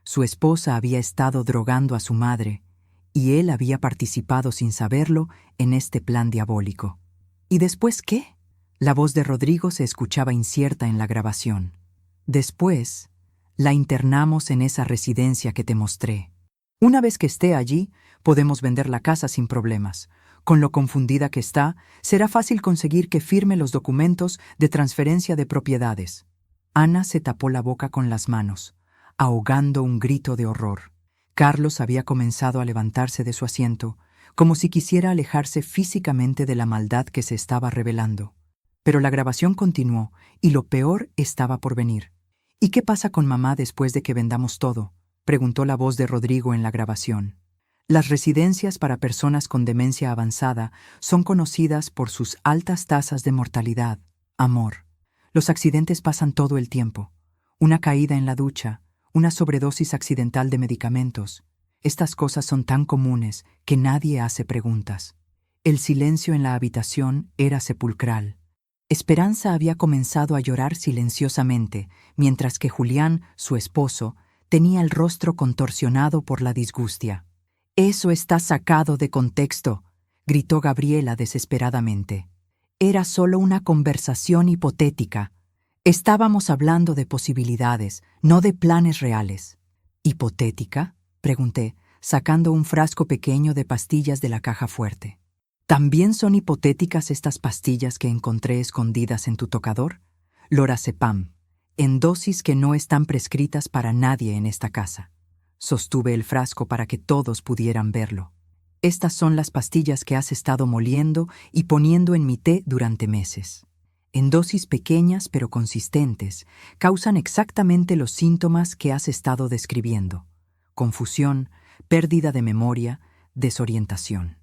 Su esposa había estado drogando a su madre, y él había participado sin saberlo en este plan diabólico. ¿Y después qué? La voz de Rodrigo se escuchaba incierta en la grabación. «Después, la internamos en esa residencia que te mostré. Una vez que esté allí, podemos vender la casa sin problemas. Con lo confundida que está, será fácil conseguir que firme los documentos de transferencia de propiedades. Ana se tapó la boca con las manos, ahogando un grito de horror. Carlos había comenzado a levantarse de su asiento, como si quisiera alejarse físicamente de la maldad que se estaba revelando. Pero la grabación continuó, y lo peor estaba por venir. ¿Y qué pasa con mamá después de que vendamos todo?, preguntó la voz de Rodrigo en la grabación. Las residencias para personas con demencia avanzada son conocidas por sus altas tasas de mortalidad, amor. Los accidentes pasan todo el tiempo. Una caída en la ducha, una sobredosis accidental de medicamentos. Estas cosas son tan comunes que nadie hace preguntas. El silencio en la habitación era sepulcral. Esperanza había comenzado a llorar silenciosamente, mientras que Julián, su esposo, tenía el rostro contorsionado por la disgustia. «Eso está sacado de contexto», gritó Gabriela desesperadamente. «Era solo una conversación hipotética. Estábamos hablando de posibilidades, no de planes reales». «¿Hipotética?», pregunté, sacando un frasco pequeño de pastillas de la caja fuerte. «¿También son hipotéticas estas pastillas que encontré escondidas en tu tocador? Lorazepam, en dosis que no están prescritas para nadie en esta casa». Sostuve el frasco para que todos pudieran verlo. «Estas son las pastillas que has estado moliendo y poniendo en mi té durante meses. En dosis pequeñas pero consistentes, causan exactamente los síntomas que has estado describiendo: confusión, pérdida de memoria, desorientación».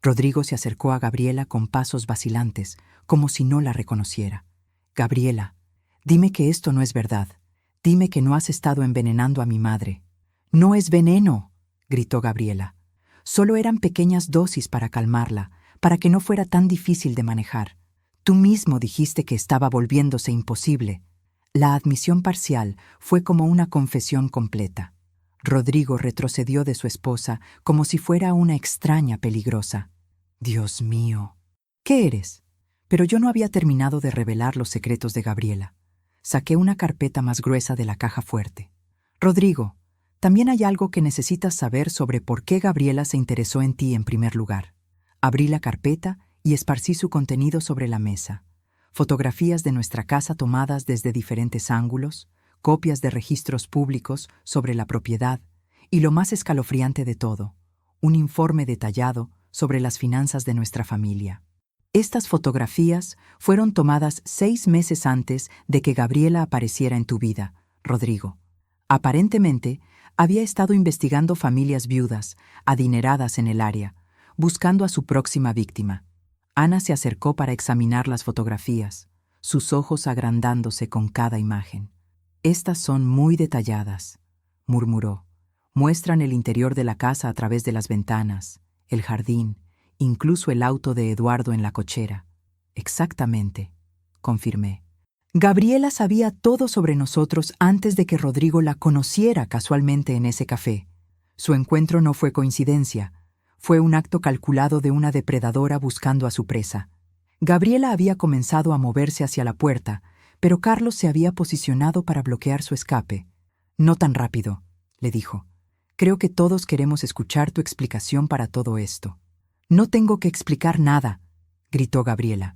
Rodrigo se acercó a Gabriela con pasos vacilantes, como si no la reconociera. «Gabriela, dime que esto no es verdad. Dime que no has estado envenenando a mi madre». «No es veneno», gritó Gabriela. «Solo eran pequeñas dosis para calmarla, para que no fuera tan difícil de manejar. Tú mismo dijiste que estaba volviéndose imposible». La admisión parcial fue como una confesión completa. Rodrigo retrocedió de su esposa como si fuera una extraña peligrosa. «Dios mío». «¿Qué eres?». Pero yo no había terminado de revelar los secretos de Gabriela. Saqué una carpeta más gruesa de la caja fuerte. «Rodrigo, también hay algo que necesitas saber sobre por qué Gabriela se interesó en ti en primer lugar». Abrí la carpeta y esparcí su contenido sobre la mesa. Fotografías de nuestra casa tomadas desde diferentes ángulos, copias de registros públicos sobre la propiedad y, lo más escalofriante de todo, un informe detallado sobre las finanzas de nuestra familia. Estas fotografías fueron tomadas 6 meses antes de que Gabriela apareciera en tu vida, Rodrigo. Aparentemente, había estado investigando familias viudas, adineradas en el área, buscando a su próxima víctima. Ana se acercó para examinar las fotografías, sus ojos agrandándose con cada imagen. «Estas son muy detalladas», murmuró. «Muestran el interior de la casa a través de las ventanas, el jardín, incluso el auto de Eduardo en la cochera». «Exactamente», confirmé. Gabriela sabía todo sobre nosotros antes de que Rodrigo la conociera casualmente en ese café. Su encuentro no fue coincidencia, fue un acto calculado de una depredadora buscando a su presa. Gabriela había comenzado a moverse hacia la puerta, pero Carlos se había posicionado para bloquear su escape. «No tan rápido», le dijo. «Creo que todos queremos escuchar tu explicación para todo esto». «No tengo que explicar nada», gritó Gabriela.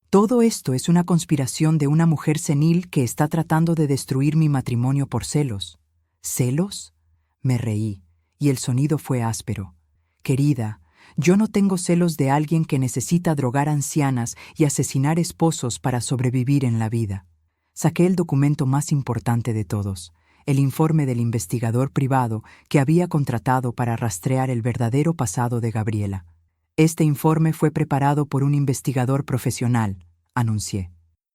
«Todo esto es una conspiración de una mujer senil que está tratando de destruir mi matrimonio por celos». «¿Celos?». Me reí, y el sonido fue áspero. «Querida, yo no tengo celos de alguien que necesita drogar ancianas y asesinar esposos para sobrevivir en la vida». Saqué el documento más importante de todos, el informe del investigador privado que había contratado para rastrear el verdadero pasado de Gabriela. «Este informe fue preparado por un investigador profesional», anuncié.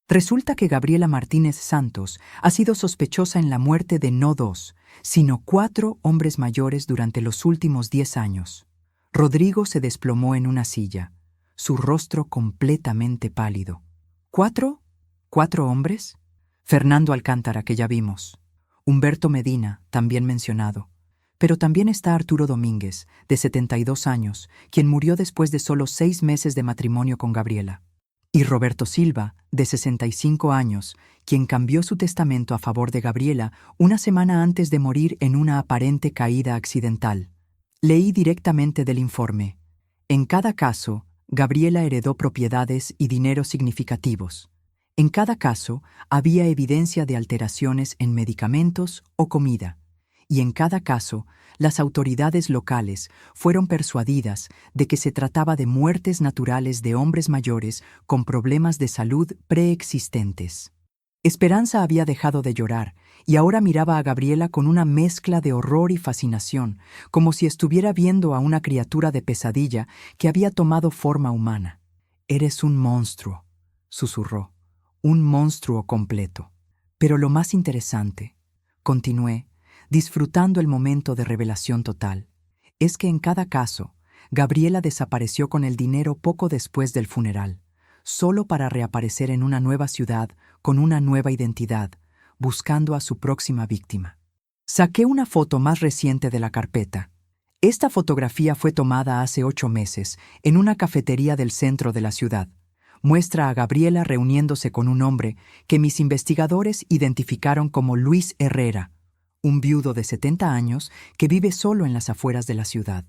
«Resulta que Gabriela Martínez Santos ha sido sospechosa en la muerte de no 2, sino 4 hombres mayores durante los últimos 10 años». Rodrigo se desplomó en una silla, su rostro completamente pálido. ¿4? ¿4 hombres? Fernando Alcántara, que ya vimos. Humberto Medina, también mencionado. Pero también está Arturo Domínguez, de 72 años, quien murió después de solo 6 meses de matrimonio con Gabriela. Y Roberto Silva, de 65 años, quien cambió su testamento a favor de Gabriela una semana antes de morir en una aparente caída accidental. Leí directamente del informe. En cada caso, Gabriela heredó propiedades y dinero significativos. En cada caso, había evidencia de alteraciones en medicamentos o comida, y en cada caso, las autoridades locales fueron persuadidas de que se trataba de muertes naturales de hombres mayores con problemas de salud preexistentes. Esperanza había dejado de llorar y ahora miraba a Gabriela con una mezcla de horror y fascinación, como si estuviera viendo a una criatura de pesadilla que había tomado forma humana. «Eres un monstruo», susurró, «un monstruo completo». Pero lo más interesante, continué, disfrutando el momento de revelación total, es que en cada caso, Gabriela desapareció con el dinero poco después del funeral, solo para reaparecer en una nueva ciudad con una nueva identidad, buscando a su próxima víctima. Saqué una foto más reciente de la carpeta. Esta fotografía fue tomada hace 8 meses, en una cafetería del centro de la ciudad. Muestra a Gabriela reuniéndose con un hombre que mis investigadores identificaron como Luis Herrera, un viudo de 70 años que vive solo en las afueras de la ciudad.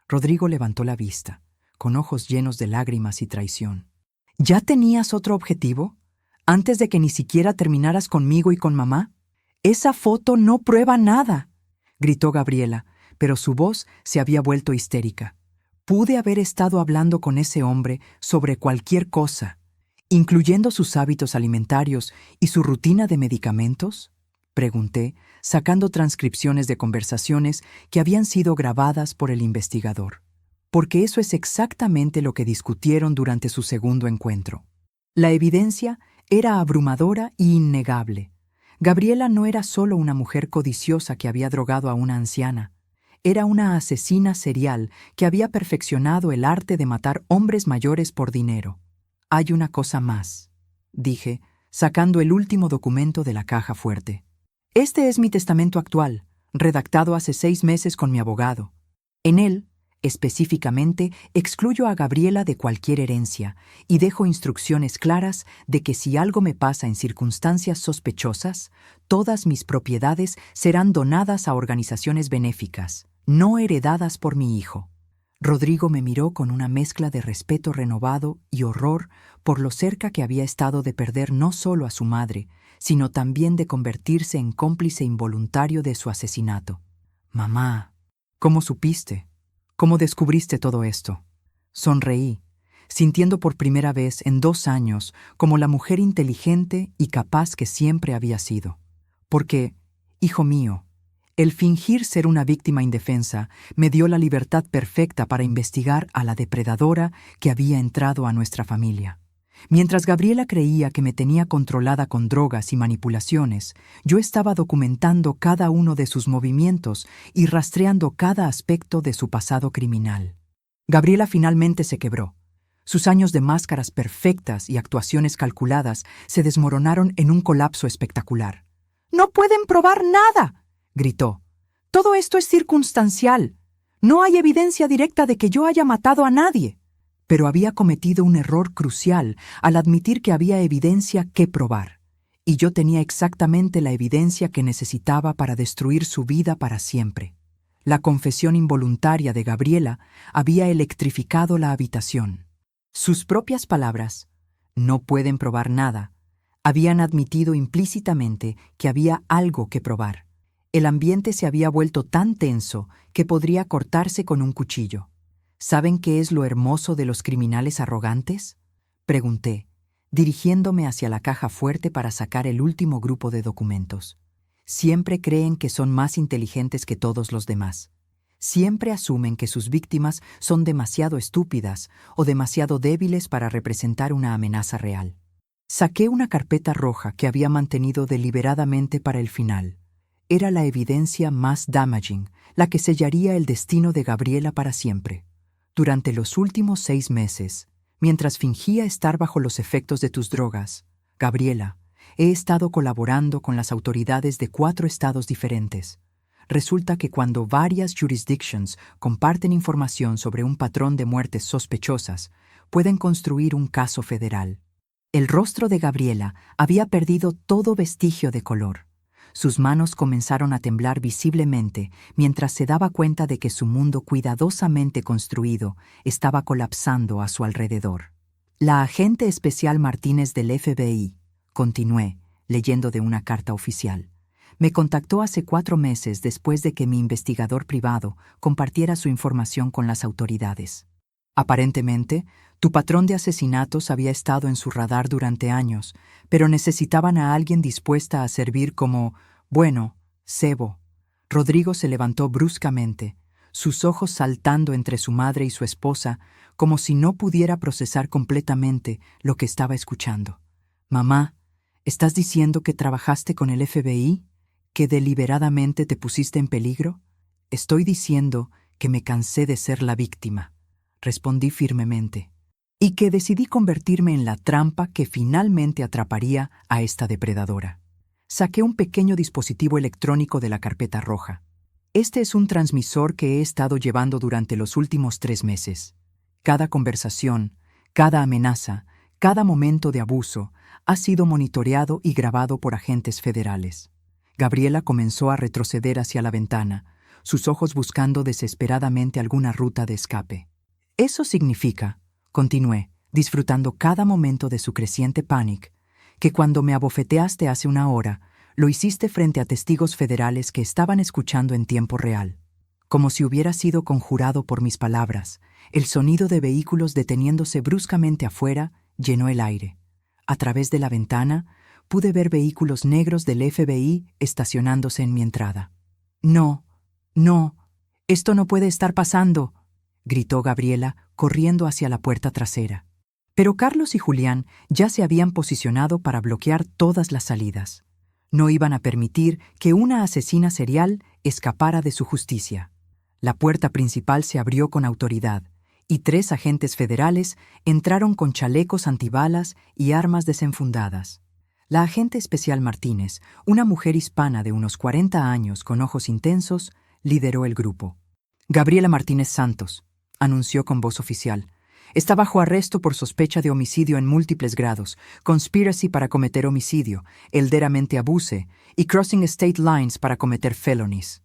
Rodrigo levantó la vista, con ojos llenos de lágrimas y traición. ¿Ya tenías otro objetivo? ¿Antes de que ni siquiera terminaras conmigo y con mamá? «Esa foto no prueba nada», gritó Gabriela, pero su voz se había vuelto histérica. «Pude haber estado hablando con ese hombre sobre cualquier cosa, incluyendo sus hábitos alimentarios y su rutina de medicamentos», pregunté, sacando transcripciones de conversaciones que habían sido grabadas por el investigador. Porque eso es exactamente lo que discutieron durante su segundo encuentro. La evidencia era abrumadora e innegable. Gabriela no era solo una mujer codiciosa que había drogado a una anciana. Era una asesina serial que había perfeccionado el arte de matar hombres mayores por dinero. «Hay una cosa más», dije, sacando el último documento de la caja fuerte. «Este es mi testamento actual, redactado hace 6 meses con mi abogado. En él, específicamente, excluyo a Gabriela de cualquier herencia y dejo instrucciones claras de que si algo me pasa en circunstancias sospechosas, todas mis propiedades serán donadas a organizaciones benéficas, no heredadas por mi hijo». Rodrigo me miró con una mezcla de respeto renovado y horror por lo cerca que había estado de perder no solo a su madre, sino también de convertirse en cómplice involuntario de su asesinato. «Mamá, ¿cómo supiste? ¿Cómo descubriste todo esto?». Sonreí, sintiendo por primera vez en 2 años como la mujer inteligente y capaz que siempre había sido. Porque, hijo mío, el fingir ser una víctima indefensa me dio la libertad perfecta para investigar a la depredadora que había entrado a nuestra familia. Mientras Gabriela creía que me tenía controlada con drogas y manipulaciones, yo estaba documentando cada uno de sus movimientos y rastreando cada aspecto de su pasado criminal. Gabriela finalmente se quebró. Sus años de máscaras perfectas y actuaciones calculadas se desmoronaron en un colapso espectacular. «¡No pueden probar nada!», gritó. «Todo esto es circunstancial. No hay evidencia directa de que yo haya matado a nadie». Pero había cometido un error crucial al admitir que había evidencia que probar. Y yo tenía exactamente la evidencia que necesitaba para destruir su vida para siempre. La confesión involuntaria de Gabriela había electrificado la habitación. Sus propias palabras, «no pueden probar nada», habían admitido implícitamente que había algo que probar. El ambiente se había vuelto tan tenso que podría cortarse con un cuchillo. ¿Saben qué es lo hermoso de los criminales arrogantes?, pregunté, dirigiéndome hacia la caja fuerte para sacar el último grupo de documentos. Siempre creen que son más inteligentes que todos los demás. Siempre asumen que sus víctimas son demasiado estúpidas o demasiado débiles para representar una amenaza real. Saqué una carpeta roja que había mantenido deliberadamente para el final. Era la evidencia más damaging, la que sellaría el destino de Gabriela para siempre. Durante los últimos 6 meses, mientras fingía estar bajo los efectos de tus drogas, Gabriela, he estado colaborando con las autoridades de 4 estados diferentes. Resulta que cuando varias jurisdictions comparten información sobre un patrón de muertes sospechosas, pueden construir un caso federal. El rostro de Gabriela había perdido todo vestigio de color. Sus manos comenzaron a temblar visiblemente mientras se daba cuenta de que su mundo cuidadosamente construido estaba colapsando a su alrededor. La agente especial Martínez del FBI, continué, leyendo de una carta oficial, me contactó hace 4 meses después de que mi investigador privado compartiera su información con las autoridades. Aparentemente, tu patrón de asesinatos había estado en su radar durante años, pero necesitaban a alguien dispuesta a servir como, bueno, cebo. Rodrigo se levantó bruscamente, sus ojos saltando entre su madre y su esposa, como si no pudiera procesar completamente lo que estaba escuchando. Mamá, ¿estás diciendo que trabajaste con el FBI? ¿Que deliberadamente te pusiste en peligro? Estoy diciendo que me cansé de ser la víctima, respondí firmemente, y que decidí convertirme en la trampa que finalmente atraparía a esta depredadora. Saqué un pequeño dispositivo electrónico de la carpeta roja. Este es un transmisor que he estado llevando durante los últimos 3 meses. Cada conversación, cada amenaza, cada momento de abuso ha sido monitoreado y grabado por agentes federales. Gabriela comenzó a retroceder hacia la ventana, sus ojos buscando desesperadamente alguna ruta de escape. Eso significa, continué, disfrutando cada momento de su creciente pánico, que cuando me abofeteaste hace 1 hora, lo hiciste frente a testigos federales que estaban escuchando en tiempo real. Como si hubiera sido conjurado por mis palabras, el sonido de vehículos deteniéndose bruscamente afuera llenó el aire. A través de la ventana, pude ver vehículos negros del FBI estacionándose en mi entrada. No, esto no puede estar pasando, gritó Gabriela, corriendo hacia la puerta trasera. Pero Carlos y Julián ya se habían posicionado para bloquear todas las salidas. No iban a permitir que una asesina serial escapara de su justicia. La puerta principal se abrió con autoridad, y 3 agentes federales entraron con chalecos antibalas y armas desenfundadas. La agente especial Martínez, una mujer hispana de unos 40 años con ojos intensos, lideró el grupo. Gabriela Martínez Santos, anunció con voz oficial, está bajo arresto por sospecha de homicidio en múltiples grados, conspiracy para cometer homicidio, elderamente abuse y crossing state lines para cometer felonies.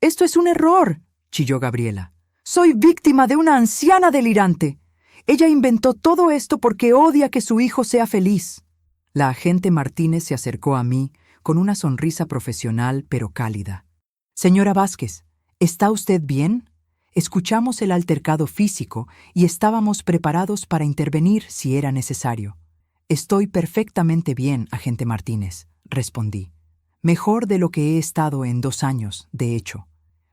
«¡Esto es un error!», chilló Gabriela. «Soy víctima de una anciana delirante. Ella inventó todo esto porque odia que su hijo sea feliz». La agente Martínez se acercó a mí con una sonrisa profesional pero cálida. «Señora Vázquez, ¿está usted bien?» Escuchamos el altercado físico y estábamos preparados para intervenir si era necesario. «Estoy perfectamente bien, agente Martínez», respondí. «Mejor de lo que he estado en 2 años, de hecho».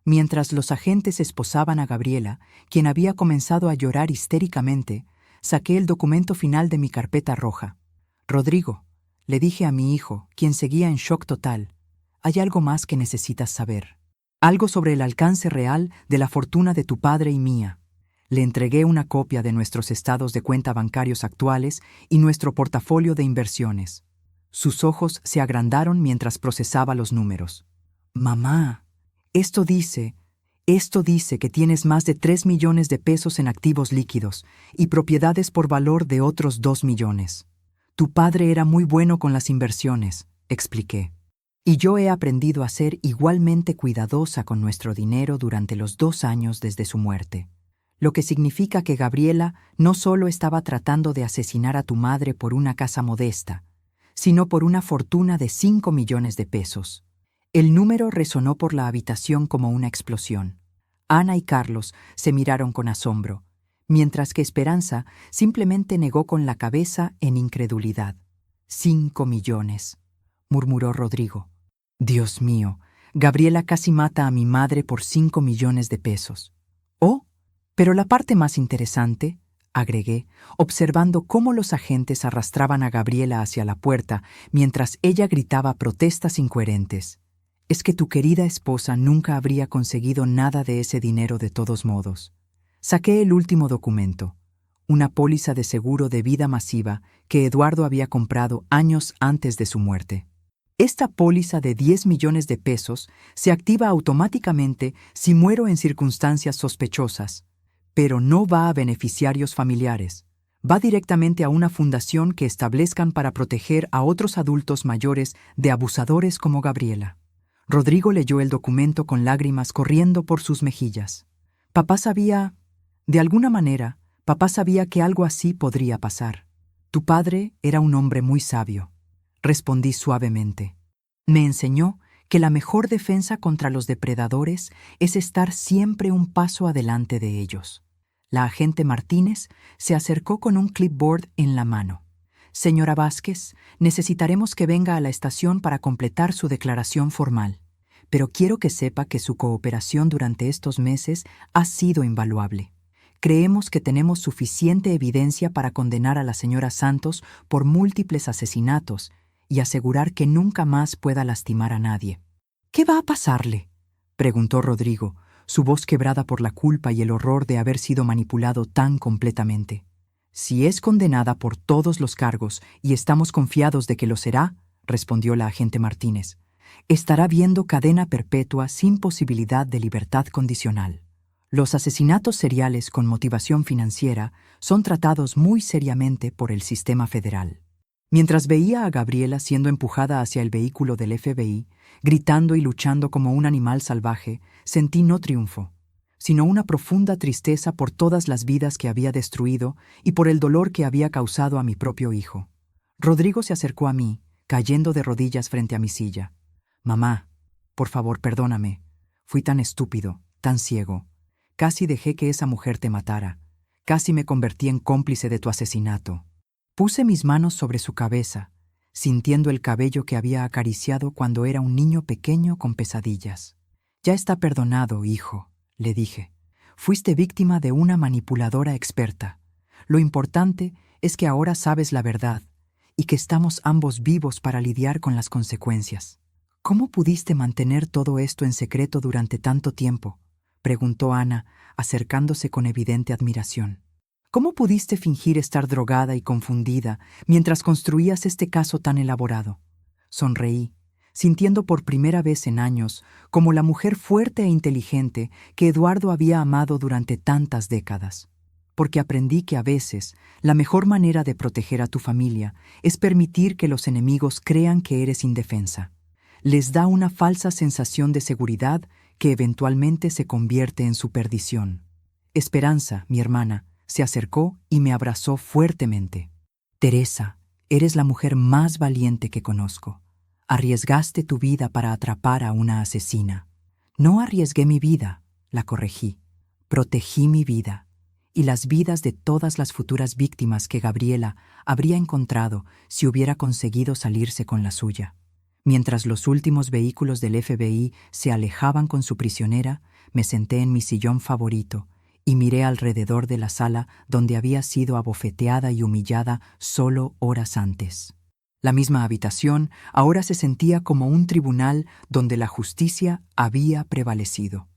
Mientras los agentes esposaban a Gabriela, quien había comenzado a llorar histéricamente, saqué el documento final de mi carpeta roja. «Rodrigo», le dije a mi hijo, quien seguía en shock total, «hay algo más que necesitas saber. Algo sobre el alcance real de la fortuna de tu padre y mía». Le entregué una copia de nuestros estados de cuenta bancarios actuales y nuestro portafolio de inversiones. Sus ojos se agrandaron mientras procesaba los números. «Mamá, esto dice que tienes más de 3 millones de pesos en activos líquidos y propiedades por valor de otros 2 millones. Tu padre era muy bueno con las inversiones», expliqué. «Y yo he aprendido a ser igualmente cuidadosa con nuestro dinero durante los 2 años desde su muerte. Lo que significa que Gabriela no solo estaba tratando de asesinar a tu madre por una casa modesta, sino por una fortuna de 5 millones de pesos». El número resonó por la habitación como una explosión. Ana y Carlos se miraron con asombro, mientras que Esperanza simplemente negó con la cabeza en incredulidad. «5 millones», murmuró Rodrigo. «Dios mío, Gabriela casi mata a mi madre por 5 millones de pesos. Oh, pero la parte más interesante», agregué, observando cómo los agentes arrastraban a Gabriela hacia la puerta mientras ella gritaba protestas incoherentes, «es que tu querida esposa nunca habría conseguido nada de ese dinero de todos modos». Saqué el último documento, una póliza de seguro de vida masiva que Eduardo había comprado años antes de su muerte. Esta póliza de 10 millones de pesos se activa automáticamente si muero en circunstancias sospechosas, pero no va a beneficiarios familiares, Va directamente a una fundación que establezcan para proteger a otros adultos mayores de abusadores como Gabriela. Rodrigo leyó el documento con lágrimas corriendo por sus mejillas. Papá sabía, de alguna manera, papá sabía que algo así podría pasar. Tu padre era un hombre muy sabio, respondí suavemente. Me enseñó que la mejor defensa contra los depredadores es estar siempre un paso adelante de ellos. La agente Martínez se acercó con un clipboard en la mano. Señora Vázquez, necesitaremos que venga a la estación para completar su declaración formal, pero quiero que sepa que su cooperación durante estos meses ha sido invaluable. Creemos que tenemos suficiente evidencia para condenar a la señora Santos por múltiples asesinatos y asegurar que nunca más pueda lastimar a nadie. ¿Qué va a pasarle?, preguntó Rodrigo, su voz quebrada por la culpa y el horror de haber sido manipulado tan completamente. Si es condenada por todos los cargos y estamos confiados de que lo será, respondió la agente Martínez, estará viendo cadena perpetua sin posibilidad de libertad condicional. Los asesinatos seriales con motivación financiera son tratados muy seriamente por el sistema federal. Mientras veía a Gabriela siendo empujada hacia el vehículo del FBI, gritando y luchando como un animal salvaje, sentí no triunfo, sino una profunda tristeza por todas las vidas que había destruido y por el dolor que había causado a mi propio hijo. Rodrigo se acercó a mí, cayendo de rodillas frente a mi silla. Mamá, por favor, perdóname. Fui tan estúpido, tan ciego. Casi dejé que esa mujer te matara. Casi me convertí en cómplice de tu asesinato. Puse mis manos sobre su cabeza, sintiendo el cabello que había acariciado cuando era un niño pequeño con pesadillas. Ya está perdonado, hijo, le dije. Fuiste víctima de una manipuladora experta. Lo importante es que ahora sabes la verdad y que estamos ambos vivos para lidiar con las consecuencias. ¿Cómo pudiste mantener todo esto en secreto durante tanto tiempo?, preguntó Ana, acercándose con evidente admiración. ¿Cómo pudiste fingir estar drogada y confundida mientras construías este caso tan elaborado? Sonreí, sintiendo por primera vez en años como la mujer fuerte e inteligente que Eduardo había amado durante tantas décadas. Porque aprendí que a veces la mejor manera de proteger a tu familia es permitir que los enemigos crean que eres indefensa. Les da una falsa sensación de seguridad que eventualmente se convierte en su perdición. Esperanza, mi hermana, se acercó y me abrazó fuertemente. Teresa, eres la mujer más valiente que conozco. Arriesgaste tu vida para atrapar a una asesina. No arriesgué mi vida, la corregí. Protegí mi vida y las vidas de todas las futuras víctimas que Gabriela habría encontrado si hubiera conseguido salirse con la suya. Mientras los últimos vehículos del FBI se alejaban con su prisionera, me senté en mi sillón favorito y miré alrededor de la sala donde había sido abofeteada y humillada solo horas antes. La misma habitación ahora se sentía como un tribunal donde la justicia había prevalecido.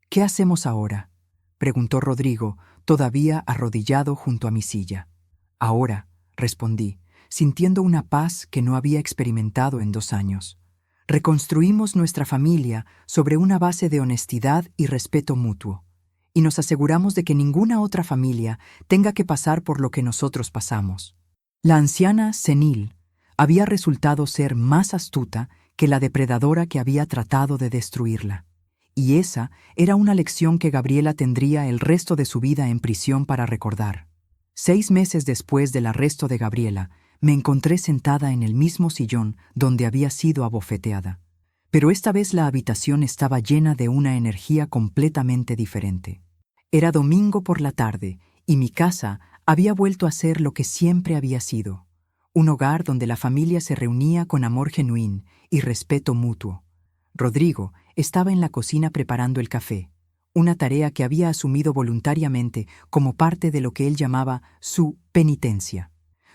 ¿Qué hacemos ahora?, preguntó Rodrigo, todavía arrodillado junto a mi silla. Ahora, respondí, sintiendo una paz que no había experimentado en 2 años. Reconstruimos nuestra familia sobre una base de honestidad y respeto mutuo, y nos aseguramos de que ninguna otra familia tenga que pasar por lo que nosotros pasamos. La anciana senil había resultado ser más astuta que la depredadora que había tratado de destruirla, y esa era una lección que Gabriela tendría el resto de su vida en prisión para recordar. 6 meses después del arresto de Gabriela, me encontré sentada en el mismo sillón donde había sido abofeteada. Pero esta vez la habitación estaba llena de una energía completamente diferente. Era domingo por la tarde y mi casa había vuelto a ser lo que siempre había sido, un hogar donde la familia se reunía con amor genuino y respeto mutuo. Rodrigo estaba en la cocina preparando el café, una tarea que había asumido voluntariamente como parte de lo que él llamaba su penitencia.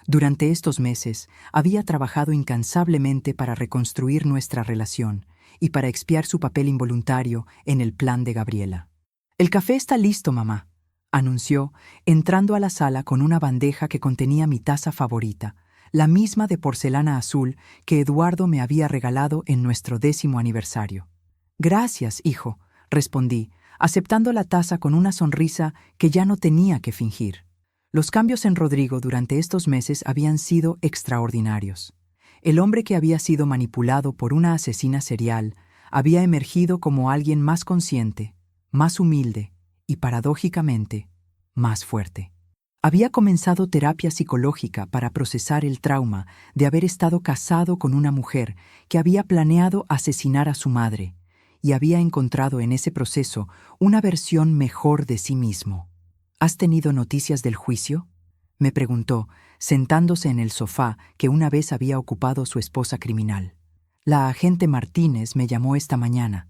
Durante estos meses había trabajado incansablemente para reconstruir nuestra relación y para expiar su papel involuntario en el plan de Gabriela. «El café está listo, mamá», anunció, entrando a la sala con una bandeja que contenía mi taza favorita, la misma de porcelana azul que Eduardo me había regalado en nuestro 10º aniversario. «Gracias, hijo», respondí, aceptando la taza con una sonrisa que ya no tenía que fingir. Los cambios en Rodrigo durante estos meses habían sido extraordinarios. El hombre que había sido manipulado por una asesina serial había emergido como alguien más consciente, más humilde y, paradójicamente, más fuerte. Había comenzado terapia psicológica para procesar el trauma de haber estado casado con una mujer que había planeado asesinar a su madre y había encontrado en ese proceso una versión mejor de sí mismo. ¿Has tenido noticias del juicio?, me preguntó, sentándose en el sofá que una vez había ocupado su esposa criminal. La agente Martínez me llamó esta mañana,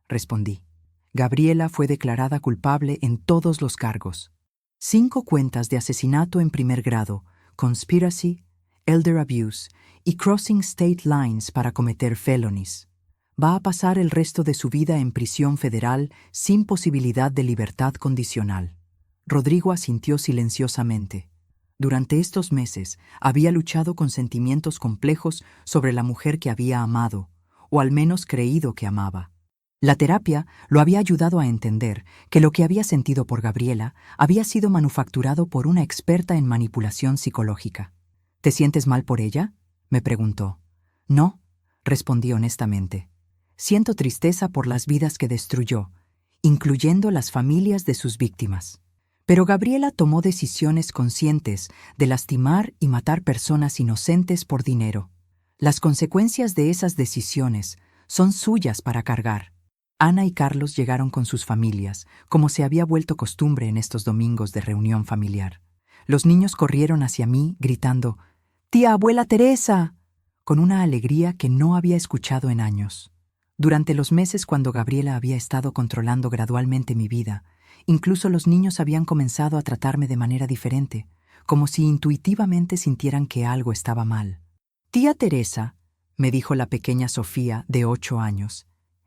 respondí. Gabriela fue declarada culpable en todos los cargos. 5 cuentas de asesinato en primer grado, conspiracy, elder abuse y crossing state lines para cometer felonies. Va a pasar el resto de su vida en prisión federal sin posibilidad de libertad condicional. Rodrigo asintió silenciosamente. Durante estos meses había luchado con sentimientos complejos sobre la mujer que había amado, o al menos creído que amaba. La terapia lo había ayudado a entender que lo que había sentido por Gabriela había sido manufacturado por una experta en manipulación psicológica. ¿Te sientes mal por ella?, me preguntó. No, respondí honestamente. Siento tristeza por las vidas que destruyó, incluyendo las familias de sus víctimas. Pero Gabriela tomó decisiones conscientes de lastimar y matar personas inocentes por dinero. Las consecuencias de esas decisiones son suyas para cargar. Ana y Carlos llegaron con sus familias, como se había vuelto costumbre en estos domingos de reunión familiar. Los niños corrieron hacia mí, gritando, «¡Tía abuela Teresa!», con una alegría que no había escuchado en años. Durante los meses cuando Gabriela había estado controlando gradualmente mi vida, incluso los niños habían comenzado a tratarme de manera diferente, como si intuitivamente sintieran que algo estaba mal. «Tía Teresa», me dijo la pequeña Sofía, de 8 años,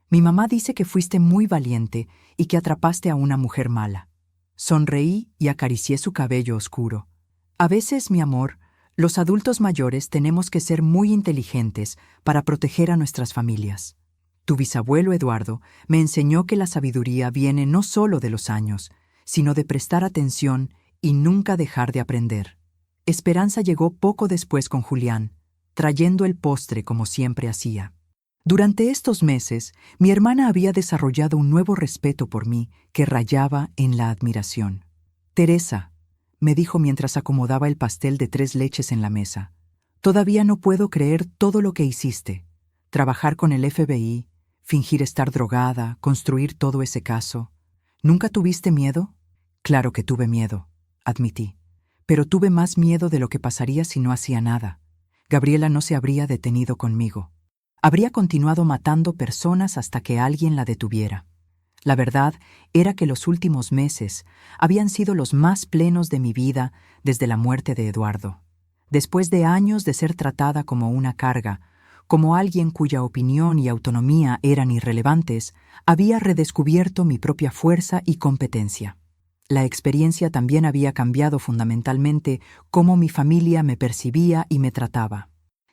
«mi mamá dice que fuiste muy valiente y que atrapaste a una mujer mala». Sonreí y acaricié su cabello oscuro. «A veces, mi amor, los adultos mayores tenemos que ser muy inteligentes para proteger a nuestras familias. Tu bisabuelo Eduardo me enseñó que la sabiduría viene no solo de los años, sino de prestar atención y nunca dejar de aprender». Esperanza llegó poco después con Julián, trayendo el postre como siempre hacía. Durante estos meses, mi hermana había desarrollado un nuevo respeto por mí que rayaba en la admiración. «Teresa», me dijo mientras acomodaba el pastel de 3 leches en la mesa, «todavía no puedo creer todo lo que hiciste. Trabajar con el FBI, fingir estar drogada, construir todo ese caso. ¿Nunca tuviste miedo?». «Claro que tuve miedo», admití, «pero tuve más miedo de lo que pasaría si no hacía nada. Gabriela no se habría detenido conmigo. Habría continuado matando personas hasta que alguien la detuviera». La verdad era que los últimos meses habían sido los más plenos de mi vida desde la muerte de Eduardo. Después de años de ser tratada como una carga, como alguien cuya opinión y autonomía eran irrelevantes, había redescubierto mi propia fuerza y competencia. La experiencia también había cambiado fundamentalmente cómo mi familia me percibía y me trataba.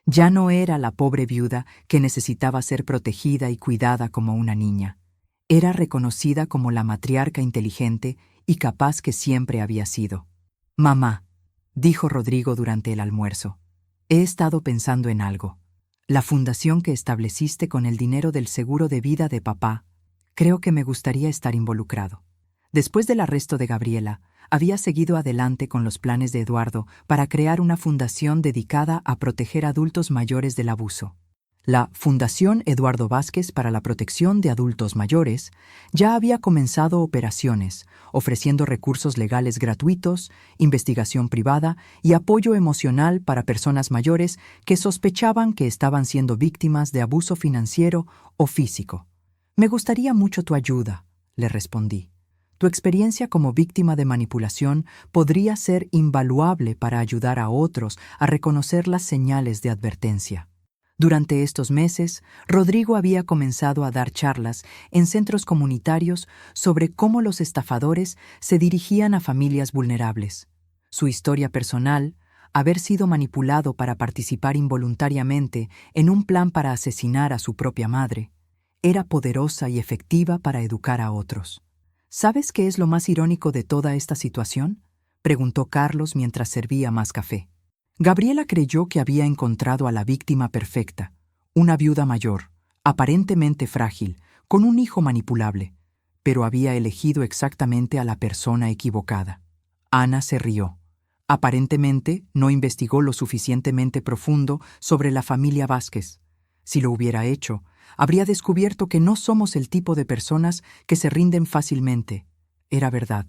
Ya no era la pobre viuda que necesitaba ser protegida y cuidada como una niña. Era reconocida como la matriarca inteligente y capaz que siempre había sido. «Mamá», dijo Rodrigo durante el almuerzo, «he estado pensando en algo. La fundación que estableciste con el dinero del seguro de vida de papá, creo que me gustaría estar involucrado». Después del arresto de Gabriela, había seguido adelante con los planes de Eduardo para crear una fundación dedicada a proteger a adultos mayores del abuso. La Fundación Eduardo Vázquez para la Protección de Adultos Mayores ya había comenzado operaciones, ofreciendo recursos legales gratuitos, investigación privada y apoyo emocional para personas mayores que sospechaban que estaban siendo víctimas de abuso financiero o físico. «Me gustaría mucho tu ayuda», le respondí. «Tu experiencia como víctima de manipulación podría ser invaluable para ayudar a otros a reconocer las señales de advertencia». Durante estos meses, Rodrigo había comenzado a dar charlas en centros comunitarios sobre cómo los estafadores se dirigían a familias vulnerables. Su historia personal, haber sido manipulado para participar involuntariamente en un plan para asesinar a su propia madre, era poderosa y efectiva para educar a otros. ¿Sabes qué es lo más irónico de toda esta situación?, preguntó Carlos mientras servía más café. Gabriela creyó que había encontrado a la víctima perfecta, una viuda mayor, aparentemente frágil, con un hijo manipulable, pero había elegido exactamente a la persona equivocada. Ana se rió. Aparentemente no investigó lo suficientemente profundo sobre la familia Vázquez. Si lo hubiera hecho, habría descubierto que no somos el tipo de personas que se rinden fácilmente. Era verdad.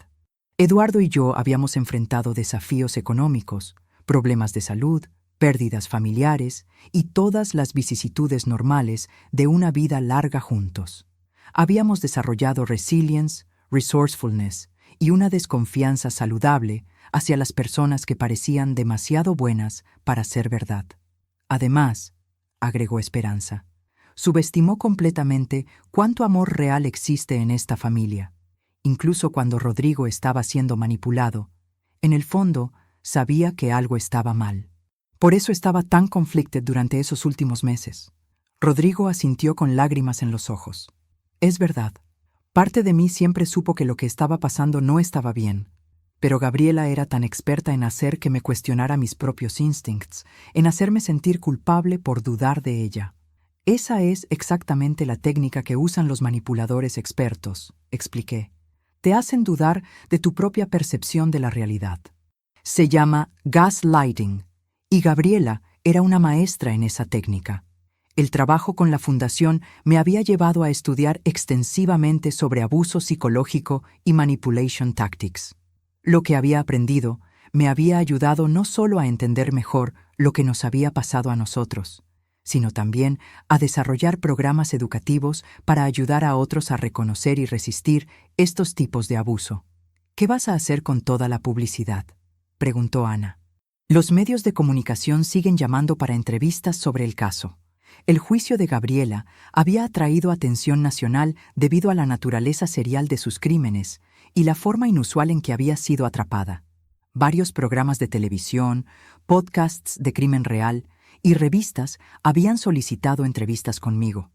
Eduardo y yo habíamos enfrentado desafíos económicos, problemas de salud, pérdidas familiares y todas las vicisitudes normales de una vida larga juntos. Habíamos desarrollado resilience, resourcefulness y una desconfianza saludable hacia las personas que parecían demasiado buenas para ser verdad. Además, agregó Esperanza, subestimó completamente cuánto amor real existe en esta familia. Incluso cuando Rodrigo estaba siendo manipulado, en el fondo sabía que algo estaba mal. Por eso estaba tan conflicted durante esos últimos meses. Rodrigo asintió con lágrimas en los ojos. Es verdad. Parte de mí siempre supo que lo que estaba pasando no estaba bien, pero Gabriela era tan experta en hacer que me cuestionara mis propios instincts, en hacerme sentir culpable por dudar de ella. Esa es exactamente la técnica que usan los manipuladores expertos, expliqué. Te hacen dudar de tu propia percepción de la realidad. Se llama gaslighting, y Gabriela era una maestra en esa técnica. El trabajo con la fundación me había llevado a estudiar extensivamente sobre abuso psicológico y manipulation tactics. Lo que había aprendido me había ayudado no solo a entender mejor lo que nos había pasado a nosotros, sino también a desarrollar programas educativos para ayudar a otros a reconocer y resistir estos tipos de abuso. ¿Qué vas a hacer con toda la publicidad?, preguntó Ana. Los medios de comunicación siguen llamando para entrevistas sobre el caso. El juicio de Gabriela había atraído atención nacional debido a la naturaleza serial de sus crímenes y la forma inusual en que había sido atrapada. Varios programas de televisión, podcasts de crimen real y revistas habían solicitado entrevistas conmigo.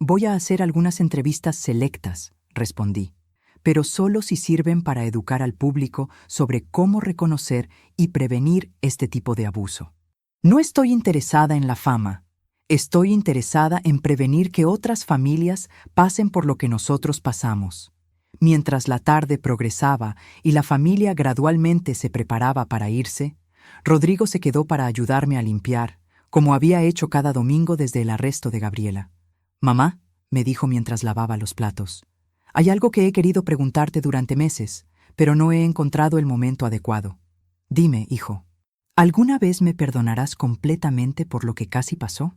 Voy a hacer algunas entrevistas selectas, respondí, pero solo si sirven para educar al público sobre cómo reconocer y prevenir este tipo de abuso. No estoy interesada en la fama. Estoy interesada en prevenir que otras familias pasen por lo que nosotros pasamos. Mientras la tarde progresaba y la familia gradualmente se preparaba para irse, Rodrigo se quedó para ayudarme a limpiar, como había hecho cada domingo desde el arresto de Gabriela. «Mamá», me dijo mientras lavaba los platos, «hay algo que he querido preguntarte durante meses, pero no he encontrado el momento adecuado. Dime, hijo, ¿alguna vez me perdonarás completamente por lo que casi pasó?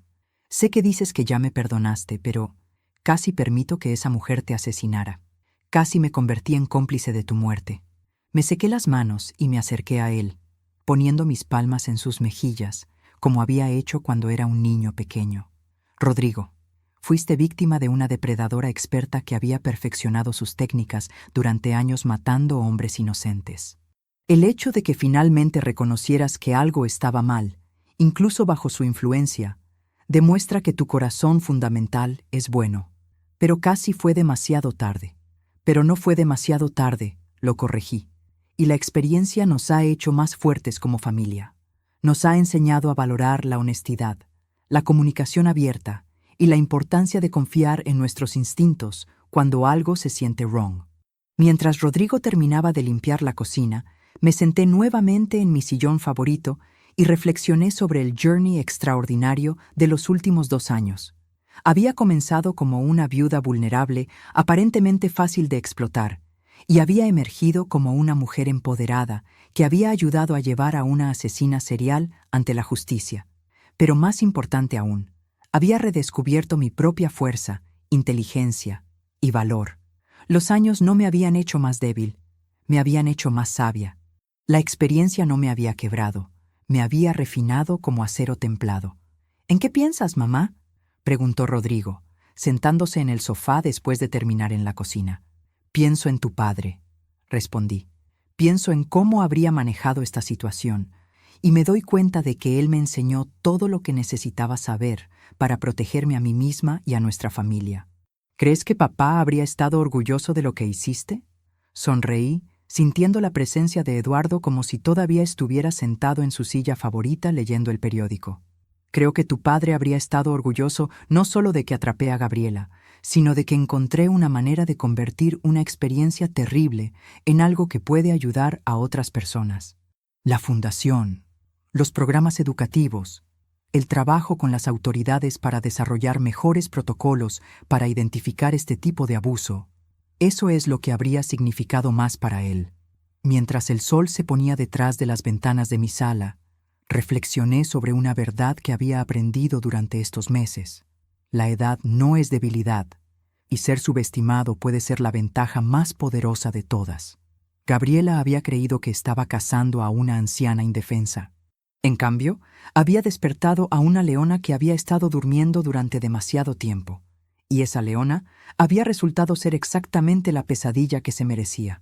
Sé que dices que ya me perdonaste, pero casi permito que esa mujer te asesinara. Casi me convertí en cómplice de tu muerte. Me sequé las manos y me acerqué a él, poniendo mis palmas en sus mejillas, como había hecho cuando era un niño pequeño. Rodrigo, fuiste víctima de una depredadora experta que había perfeccionado sus técnicas durante años matando hombres inocentes. El hecho de que finalmente reconocieras que algo estaba mal, incluso bajo su influencia, demuestra que tu corazón fundamental es bueno. Pero casi fue demasiado tarde. Pero no fue demasiado tarde, lo corregí. Y la experiencia nos ha hecho más fuertes como familia. Nos ha enseñado a valorar la honestidad, la comunicación abierta y la importancia de confiar en nuestros instintos cuando algo se siente wrong. Mientras Rodrigo terminaba de limpiar la cocina, me senté nuevamente en mi sillón favorito y reflexioné sobre el journey extraordinario de los últimos 2 años. Había comenzado como una viuda vulnerable, aparentemente fácil de explotar, y había emergido como una mujer empoderada que había ayudado a llevar a una asesina serial ante la justicia. Pero más importante aún, había redescubierto mi propia fuerza, inteligencia y valor. Los años no me habían hecho más débil, me habían hecho más sabia. La experiencia no me había quebrado, me había refinado como acero templado. ¿En qué piensas, mamá?, preguntó Rodrigo, sentándose en el sofá después de terminar en la cocina. Pienso en tu padre, respondí. Pienso en cómo habría manejado esta situación, y me doy cuenta de que él me enseñó todo lo que necesitaba saber para protegerme a mí misma y a nuestra familia. ¿Crees que papá habría estado orgulloso de lo que hiciste? Sonreí, sintiendo la presencia de Eduardo como si todavía estuviera sentado en su silla favorita leyendo el periódico. Creo que tu padre habría estado orgulloso no solo de que atrapé a Gabriela, sino de que encontré una manera de convertir una experiencia terrible en algo que puede ayudar a otras personas. La fundación, los programas educativos, el trabajo con las autoridades para desarrollar mejores protocolos para identificar este tipo de abuso, eso es lo que habría significado más para él. Mientras el sol se ponía detrás de las ventanas de mi sala, reflexioné sobre una verdad que había aprendido durante estos meses. La edad no es debilidad, y ser subestimado puede ser la ventaja más poderosa de todas. Gabriela había creído que estaba cazando a una anciana indefensa. En cambio, había despertado a una leona que había estado durmiendo durante demasiado tiempo, y esa leona había resultado ser exactamente la pesadilla que se merecía.